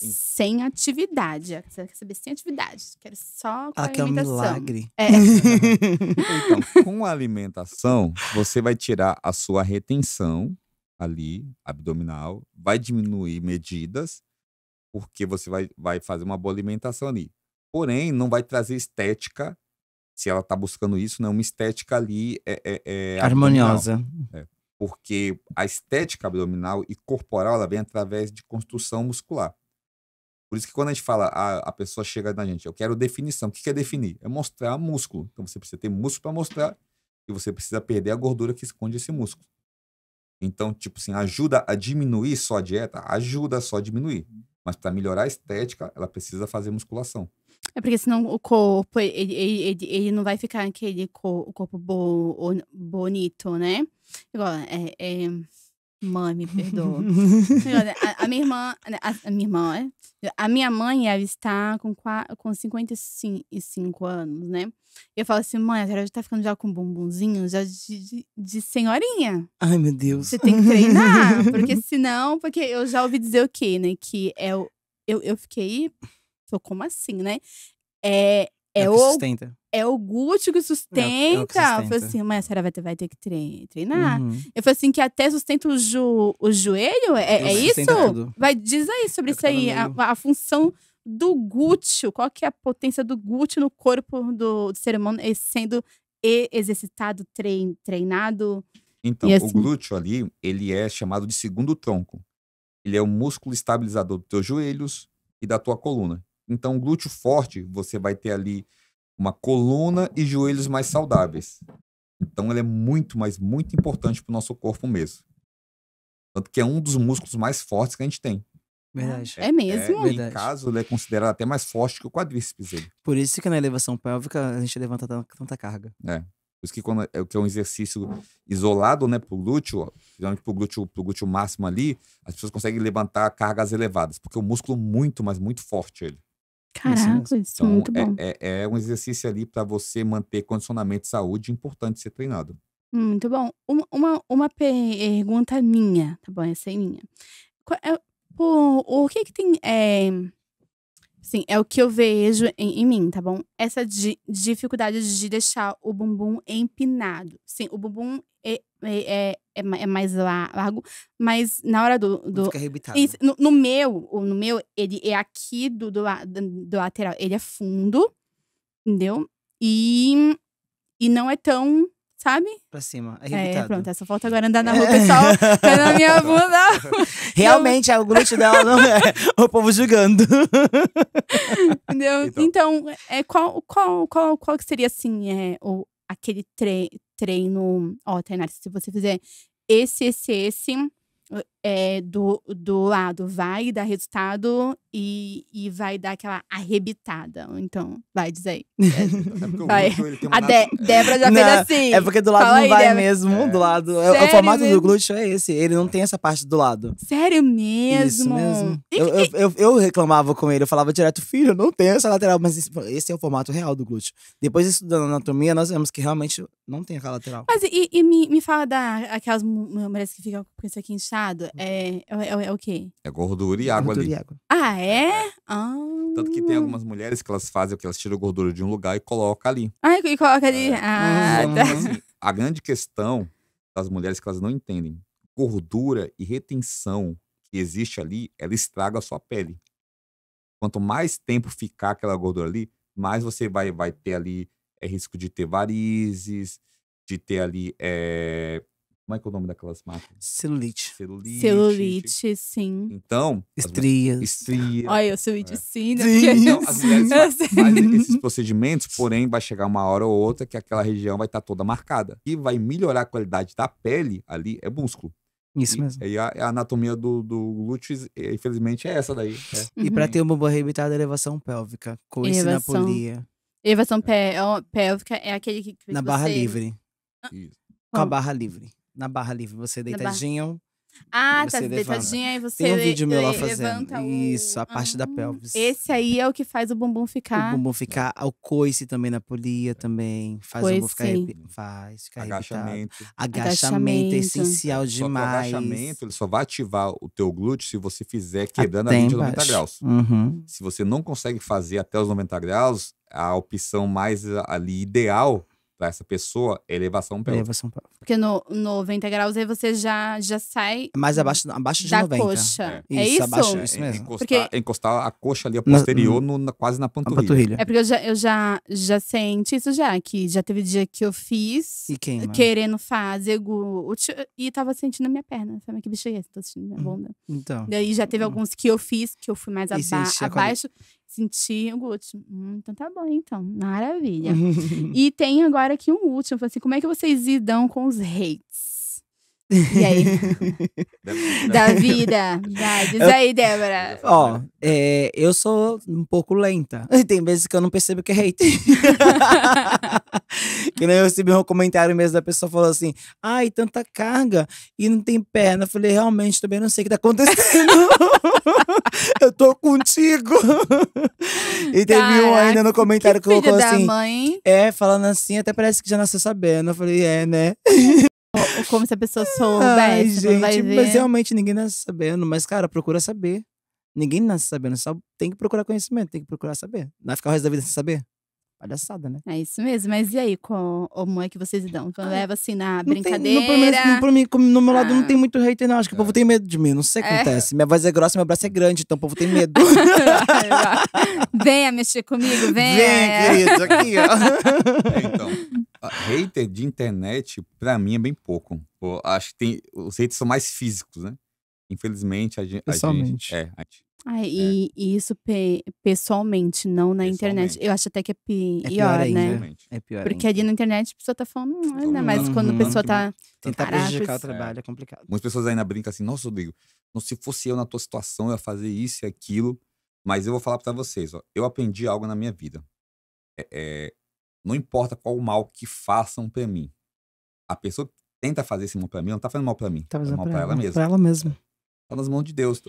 Speaker 1: Sem atividade. Você quer saber sem atividade. Quero só com a
Speaker 3: Ela quer um
Speaker 1: alimentação.
Speaker 3: milagre.
Speaker 2: Então, com a alimentação, você vai tirar a sua retenção ali, abdominal, vai diminuir medidas, porque você vai fazer uma boa alimentação ali. Porém, não vai trazer estética, se ela tá buscando isso, né, uma estética ali abdominal.
Speaker 3: Harmoniosa.
Speaker 2: Porque a estética abdominal e corporal, ela vem através de construção muscular. Por isso que quando a gente fala, a pessoa chega na gente, eu quero definição. O que é definir? É mostrar músculo. Então você precisa ter músculo para mostrar e você precisa perder a gordura que esconde esse músculo. Então, tipo assim, ajuda a diminuir só a dieta? Ajuda só a diminuir. Mas para melhorar a estética, ela precisa fazer musculação.
Speaker 1: É porque senão o corpo, ele não vai ficar aquele o corpo bonito, né. Igual, mãe, me perdoa. Olha, a minha irmã, né, a minha mãe, ela está com 55 anos, né. Eu falo assim: "Mãe, a senhora já tá ficando já com bumbumzinho já de senhorinha.
Speaker 3: Ai, meu Deus.
Speaker 1: Você tem que treinar, porque eu já ouvi dizer o quê, né, que eu fiquei, falei: "Como assim, né?" É
Speaker 3: É o que sustenta.
Speaker 1: é o glúteo que
Speaker 3: É o que
Speaker 1: sustenta. Eu falei
Speaker 3: sustenta.
Speaker 1: assim: "Mãe, a senhora vai ter que treinar?"
Speaker 3: Uhum.
Speaker 1: Eu falei assim: "Que até sustenta o joelho? É
Speaker 3: Ele
Speaker 1: isso?
Speaker 3: sustenta tudo.
Speaker 1: Diz aí sobre
Speaker 3: É o
Speaker 1: isso
Speaker 3: que tá no
Speaker 1: aí,
Speaker 3: meio.
Speaker 1: a função do glúteo, qual que é a potência do glúteo no corpo do ser humano, sendo exercitado, treinado
Speaker 2: Então,
Speaker 1: e
Speaker 2: o
Speaker 1: assim."
Speaker 2: glúteo ali, ele é chamado de segundo tronco. Ele é o músculo estabilizador dos teus joelhos e da tua coluna. Então, o glúteo forte, você vai ter ali uma coluna e joelhos mais saudáveis. Então, ele é muito, mas muito importante para o nosso corpo mesmo. Tanto que é um dos músculos mais fortes que a gente tem.
Speaker 3: Verdade.
Speaker 1: É mesmo?
Speaker 2: Em
Speaker 3: Verdade.
Speaker 2: caso, ele é considerado até mais forte que o quadríceps dele.
Speaker 3: Por isso que na elevação pélvica a gente levanta tanta carga.
Speaker 2: Por isso que quando que é um exercício isolado, né, pro glúteo, geralmente pro glúteo máximo ali, as pessoas conseguem levantar cargas elevadas, porque o músculo muito, mas muito forte ele.
Speaker 1: Caraca, isso é
Speaker 2: Então,
Speaker 1: muito bom.
Speaker 2: é um exercício ali para você manter condicionamento de saúde importante ser treinado.
Speaker 1: Muito bom. Uma pergunta minha, tá bom, essa é minha. O que que tem, Assim, é o que eu vejo em mim, tá bom? Essa dificuldade de deixar o bumbum empinado. Sim, o bumbum é mais largo, mas na hora
Speaker 3: Não fica arrebitado.
Speaker 1: Isso, no meu, ele é aqui do lateral. Ele é fundo, entendeu? E não é tão, sabe?
Speaker 3: Pra cima, arrebitado.
Speaker 1: Pronto, só falta agora andar na rua, pessoal, vendo a minha bunda.
Speaker 3: Realmente, o glúteo dela não é o povo julgando.
Speaker 1: Entendeu? Então, qual que seria, assim, aquele treino… Ó, Tainara, se você fizer esse… do lado vai dar resultado e vai dar aquela arrebitada. Então, vai, diz aí. Vai. A Débora já fez assim.
Speaker 3: É porque do lado
Speaker 1: Fala
Speaker 3: não
Speaker 1: aí,
Speaker 3: vai
Speaker 1: Débora.
Speaker 3: mesmo. Do lado. O
Speaker 1: Sério
Speaker 3: formato do
Speaker 1: mesmo?
Speaker 3: glúteo é esse. Ele não tem essa parte do lado.
Speaker 1: Sério mesmo?
Speaker 3: Isso mesmo. Eu reclamava com ele. Eu falava direto, filho, não tem essa lateral. Mas esse é o formato real do glúteo. Depois de estudando anatomia, nós vemos que realmente não tem aquela lateral.
Speaker 1: Mas me fala daquelas mulheres que ficam com isso aqui inchado. É o quê?
Speaker 2: É gordura e água
Speaker 3: Gordura
Speaker 2: ali.
Speaker 3: e água.
Speaker 1: Ah, é? Ah.
Speaker 2: Tanto que tem algumas mulheres que elas fazem o que elas tiram a gordura de um lugar e colocam ali.
Speaker 1: Ah, e coloca ali. Ah,
Speaker 3: Uhum.
Speaker 1: tá.
Speaker 2: Assim, a grande questão das mulheres que elas não entendem, gordura e retenção que existe ali, ela estraga a sua pele. Quanto mais tempo ficar aquela gordura ali, mais você vai ter ali risco de ter varizes, de ter ali… como é que é o nome daquelas marcas?
Speaker 3: Celulite.
Speaker 1: Celulite, sim.
Speaker 2: Então…
Speaker 3: Estrias.
Speaker 1: Olha, eu sou medicina.
Speaker 3: Sim.
Speaker 1: Porque…
Speaker 2: Então, as mulheres fazem esses procedimentos, porém vai chegar uma hora ou outra que aquela região vai estar toda marcada. E vai melhorar a qualidade da pele ali, é músculo.
Speaker 3: Isso mesmo.
Speaker 2: E a anatomia do glúteo, infelizmente, é essa daí.
Speaker 3: E pra ter uma boa arrebitada, elevação pélvica. Coice na polia.
Speaker 1: Elevação pélvica é aquele que
Speaker 3: Na barra
Speaker 1: você…
Speaker 3: livre.
Speaker 2: Isso.
Speaker 3: Com a barra livre. Na barra livre, você deitadinho.
Speaker 1: Ah,
Speaker 3: Você
Speaker 1: tá
Speaker 3: levanta.
Speaker 1: deitadinha e você
Speaker 3: Tem um vídeo meu lá fazendo.
Speaker 1: levanta
Speaker 3: Isso, a parte da pelvis.
Speaker 1: Esse aí é o que faz o bumbum ficar…
Speaker 3: O bumbum ficar, o coice também na polia também. Faz o bumbum ficar ficar arrebitado.
Speaker 2: Agachamento.
Speaker 3: Agachamento é essencial
Speaker 2: Só que o
Speaker 3: demais.
Speaker 2: agachamento, ele só vai ativar o teu glúteo se você fizer
Speaker 3: Até
Speaker 2: quebrando a linha de 90
Speaker 3: embaixo.
Speaker 2: graus.
Speaker 3: Uhum.
Speaker 2: Se você não consegue fazer até os 90 graus, a opção mais ali ideal para essa pessoa é elevação pélvica.
Speaker 3: Elevação pélvica.
Speaker 1: Porque no 90 graus aí você já sai
Speaker 3: Mais abaixo de
Speaker 1: da
Speaker 3: 90.
Speaker 1: coxa.
Speaker 3: Isso,
Speaker 1: É isso?
Speaker 3: abaixo, isso mesmo.
Speaker 2: Encostar a coxa ali a posterior quase na
Speaker 3: Na
Speaker 2: panturrilha.
Speaker 3: panturrilha.
Speaker 1: É porque eu já senti isso já, que já teve dia que eu fiz,
Speaker 3: E queima.
Speaker 1: querendo fazer glúteo, e tava sentindo a minha perna. Sabe que bicho é esse? Tô sentindo minha bunda.
Speaker 3: Então.
Speaker 1: Daí já teve alguns que eu fiz, que eu fui mais
Speaker 3: E sentia
Speaker 1: abaixo, senti o glúteo. Então tá bom, então. Maravilha. E tem agora aqui um último. Assim, como é que vocês lidam com os hates? E aí? Da vida. Vai, diz aí, Débora.
Speaker 3: Ó, eu sou um pouco lenta. Tem vezes que eu não percebo que é hate. Que nem eu recebi um comentário mesmo da pessoa falou assim: ai, tanta carga e não tem perna. Eu falei, realmente, também não sei o que tá acontecendo. Eu tô contigo. E teve um ainda no comentário que colocou
Speaker 1: filho
Speaker 3: assim:
Speaker 1: da mãe.
Speaker 3: falando assim, até parece que já nasceu sabendo. Eu falei, né?
Speaker 1: Ou como se a pessoa
Speaker 3: Ai,
Speaker 1: soubesse, não vai
Speaker 3: gente,
Speaker 1: ver.
Speaker 3: mas realmente ninguém nasce sabendo. Mas, cara, procura saber. Ninguém nasce sabendo, só tem que procurar conhecimento, tem que procurar saber. Não vai ficar o resto da vida sem saber? Palhaçada, né?
Speaker 1: É isso mesmo. Mas e aí, como é que vocês dão? Quando leva assim na
Speaker 3: Não tem-
Speaker 1: brincadeira?
Speaker 3: Pra mim, no meu lado, não
Speaker 1: Ah.
Speaker 3: tem muito hater, não. Acho que o povo tem medo de mim. Não sei o que acontece. Minha voz é grossa, meu braço é grande, então o povo tem medo.
Speaker 1: Venha mexer comigo, venha.
Speaker 3: Vem, querido, aqui, ó.
Speaker 2: Então, hater de internet, pra mim, é bem pouco. Pô, acho que os haters são mais físicos, né? Infelizmente, a gente…
Speaker 3: Pessoalmente.
Speaker 1: Ai, e isso pessoalmente, não na internet.
Speaker 2: Pessoalmente.
Speaker 1: Eu acho até que é
Speaker 3: pior
Speaker 1: pior,
Speaker 3: ainda.
Speaker 1: né?
Speaker 2: Realmente.
Speaker 3: É pior.
Speaker 1: Porque
Speaker 3: ainda.
Speaker 1: ali na internet a pessoa tá falando, né? Mas quando a
Speaker 3: Uhum.
Speaker 1: pessoa tá…
Speaker 3: Tentar
Speaker 1: Caraca,
Speaker 3: prejudicar o
Speaker 1: isso-
Speaker 3: trabalho é complicado.
Speaker 2: Muitas pessoas ainda brincam assim, nossa, Rodrigo, se fosse eu na tua situação, eu ia fazer isso e aquilo. Mas eu vou falar pra vocês, ó, eu aprendi algo na minha vida. Não importa qual o mal que façam pra mim. A pessoa que tenta fazer esse mal pra mim, não tá fazendo mal pra mim.
Speaker 3: Tá
Speaker 2: Tá
Speaker 3: fazendo
Speaker 2: mal pra ela mesma.
Speaker 3: Pra ela mesma.
Speaker 2: Tá nas mãos de Deus.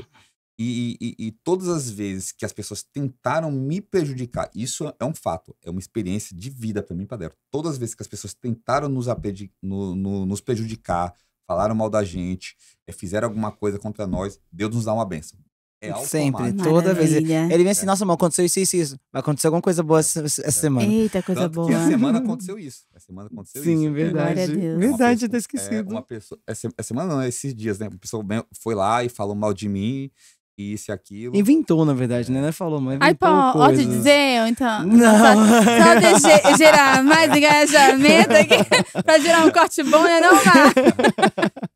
Speaker 2: E todas as vezes que as pessoas tentaram me prejudicar, isso é um fato, é uma experiência de vida pra mim e pra Débora. Todas as vezes que as pessoas tentaram nos prejudicar, falaram mal da gente, fizeram alguma coisa contra nós, Deus nos dá uma bênção. É
Speaker 3: Sempre,
Speaker 2: automático.
Speaker 3: toda vez.
Speaker 1: Maravilha.
Speaker 3: Ele vem assim, nossa, amor, aconteceu isso, isso, isso. Vai acontecer alguma coisa boa essa semana.
Speaker 1: Eita, coisa
Speaker 2: Tanto
Speaker 1: boa.
Speaker 2: que a semana aconteceu isso. A semana aconteceu
Speaker 3: Sim,
Speaker 2: isso.
Speaker 3: verdade.
Speaker 1: Glória a Deus.
Speaker 3: Verdade,
Speaker 2: Uma
Speaker 3: eu tô esquecido.
Speaker 2: Uma pessoa, essa semana não, esses dias, né? Uma pessoa foi lá e falou mal de mim, e isso e aquilo.
Speaker 3: Inventou, na verdade, né? Não é falou, mas
Speaker 1: Ai,
Speaker 3: inventou
Speaker 1: pode
Speaker 3: coisas.
Speaker 1: dizer, ou então.
Speaker 3: Não.
Speaker 1: Só gerar mais engajamento aqui pra gerar um corte bom, né, não, Mar?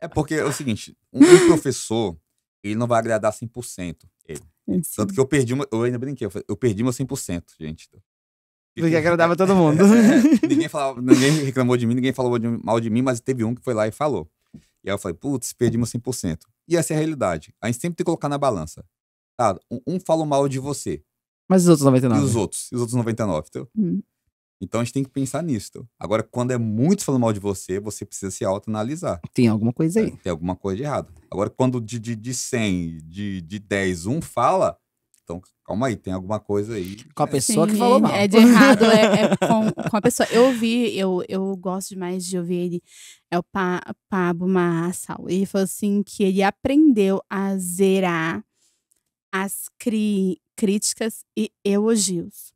Speaker 2: É porque é o seguinte, um professor, ele não vai agradar 100%. Ele. Tanto que eu ainda brinquei, eu perdi meu 100%, gente.
Speaker 3: Porque agradava todo mundo.
Speaker 2: Ninguém reclamou de mim, ninguém falou mal de mim, mas teve um que foi lá e falou. E aí eu falei, putz, perdi meu 100%. E essa é a realidade. A gente sempre tem que colocar na balança. Tá, um falou mal de você.
Speaker 3: Mas os outros 99.
Speaker 2: E os outros 99, entendeu? Então a gente tem que pensar nisso. Entendeu? Agora, quando é muito falando mal de você, você precisa se autoanalisar.
Speaker 3: Tem alguma coisa aí.
Speaker 2: Tem alguma coisa de errado. Agora, quando de 100, de 10, um fala, então calma aí, tem alguma coisa aí.
Speaker 3: Com a pessoa
Speaker 1: Sim,
Speaker 3: que falou mal.
Speaker 1: É de errado, é com a pessoa. Eu gosto demais de ouvir ele. É o Pablo Marçal. Ele falou assim que ele aprendeu a zerar as críticas e elogios.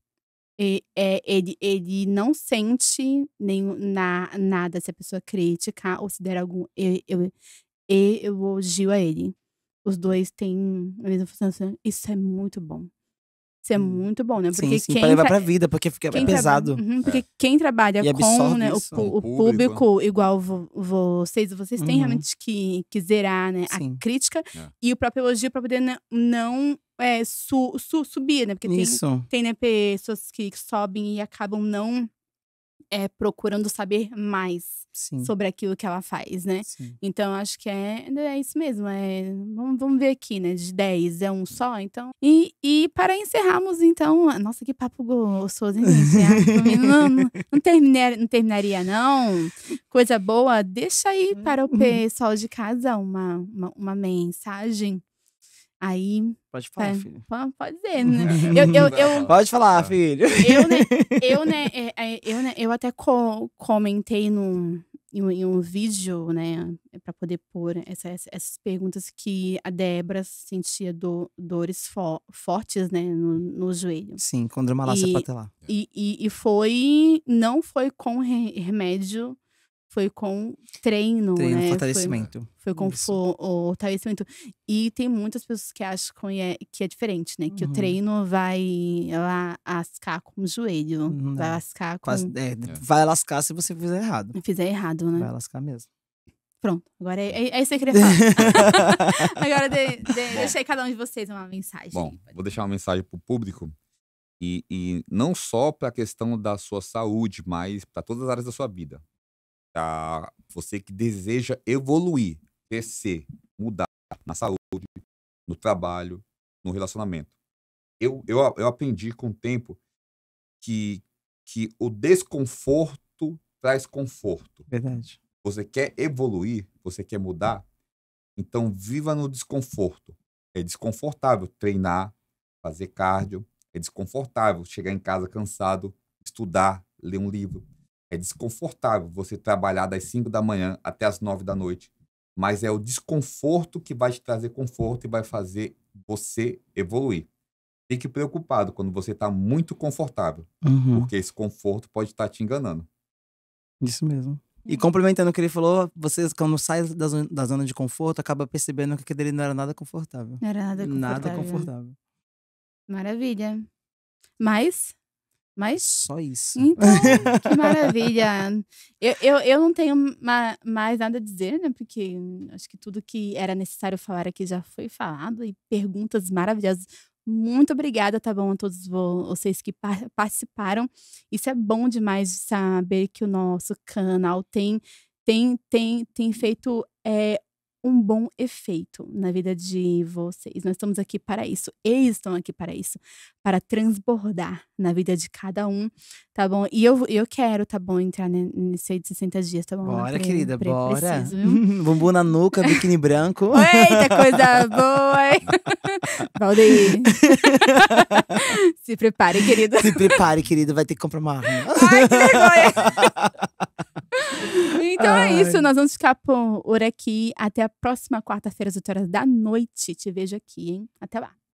Speaker 1: Ele não sente nada se a pessoa criticar ou se der algum elogio a ele. Os dois têm a mesma função. Isso é muito bom. Isso é muito bom, né? Porque
Speaker 3: Sim, pra levar pra vida, porque fica pesado.
Speaker 1: Porque quem trabalha
Speaker 3: E
Speaker 1: com,
Speaker 3: absorve
Speaker 1: né,
Speaker 3: isso.
Speaker 1: o público igual vocês têm realmente que zerar, né,
Speaker 3: Sim.
Speaker 1: a crítica e o próprio elogio pra poder não subir, né? Porque
Speaker 3: Isso.
Speaker 1: tem né, pessoas que sobem e acabam não procurando saber mais
Speaker 3: Sim.
Speaker 1: sobre aquilo que ela faz, né?
Speaker 3: Sim.
Speaker 1: Então, acho que é isso mesmo. Vamos ver aqui, né? De 10 é um só, então. E para encerrarmos, então. Nossa, que papo gostoso, hein, gente? Não terminaria, não. Coisa boa. Deixa aí para o pessoal de casa uma mensagem. Aí.
Speaker 3: Pode falar, filho.
Speaker 1: Pode dizer, né?
Speaker 3: Pode falar, filho.
Speaker 1: Eu até comentei em um vídeo, né, para poder pôr essas perguntas que a Débora sentia dores fortes, né, no joelho.
Speaker 3: Sim, com Dramalácia patelar.
Speaker 1: E não foi com remédio, foi com treino, né?
Speaker 3: Fortalecimento.
Speaker 1: Foi com fortalecimento. E tem muitas pessoas que acham que é diferente, né? Que o treino vai lascar com o joelho. Vai lascar com…
Speaker 3: Vai lascar se você fizer errado.
Speaker 1: Fizer errado, né?
Speaker 3: Vai lascar mesmo.
Speaker 1: Pronto, agora é isso que eu queria falar. Agora deixei cada um de vocês uma mensagem.
Speaker 2: Bom, vou deixar uma mensagem pro público. E não só para a questão da sua saúde, mas para todas as áreas da sua vida. Pra você que deseja evoluir, crescer, mudar na saúde, no trabalho, no relacionamento. Eu aprendi com o tempo que o desconforto traz conforto.
Speaker 3: Verdade.
Speaker 2: Você quer evoluir, você quer mudar, então viva no desconforto. É desconfortável treinar, fazer cardio, é desconfortável chegar em casa cansado, estudar, ler um livro. É desconfortável você trabalhar das 5 da manhã até as 9 da noite. Mas é o desconforto que vai te trazer conforto e vai fazer você evoluir. Fique preocupado quando você está muito confortável. Porque esse conforto pode estar te enganando.
Speaker 3: Isso mesmo. E complementando o que ele falou, vocês quando saem da zona de conforto, acaba percebendo que aquele não era nada confortável.
Speaker 1: Não era nada confortável.
Speaker 3: Nada confortável.
Speaker 1: Maravilha. Mas
Speaker 3: só isso.
Speaker 1: Então, que maravilha. Eu não tenho mais nada a dizer, né? Porque acho que tudo que era necessário falar aqui já foi falado. E perguntas maravilhosas. Muito obrigada, tá bom? A todos vocês que participaram. Isso é bom demais de saber que o nosso canal tem feito um bom efeito na vida de vocês. Nós estamos aqui para isso. Eles estão aqui para isso. Para transbordar na vida de cada um, tá bom? E eu quero, tá bom, entrar nesse aí de 60 dias, tá bom?
Speaker 3: Bora, querida, bora.
Speaker 1: Preciso, viu?
Speaker 3: Bumbum na nuca, biquíni branco.
Speaker 1: Eita, coisa boa, hein? Valdeir. Se prepare, querido.
Speaker 3: Se prepare, querido. Vai ter que comprar uma arma.
Speaker 1: Ai, que vergonha. Então é
Speaker 3: Ai.
Speaker 1: isso, nós vamos ficar por aqui. Até a próxima quarta-feira, às 8 horas da noite. Te vejo aqui, hein? Até lá.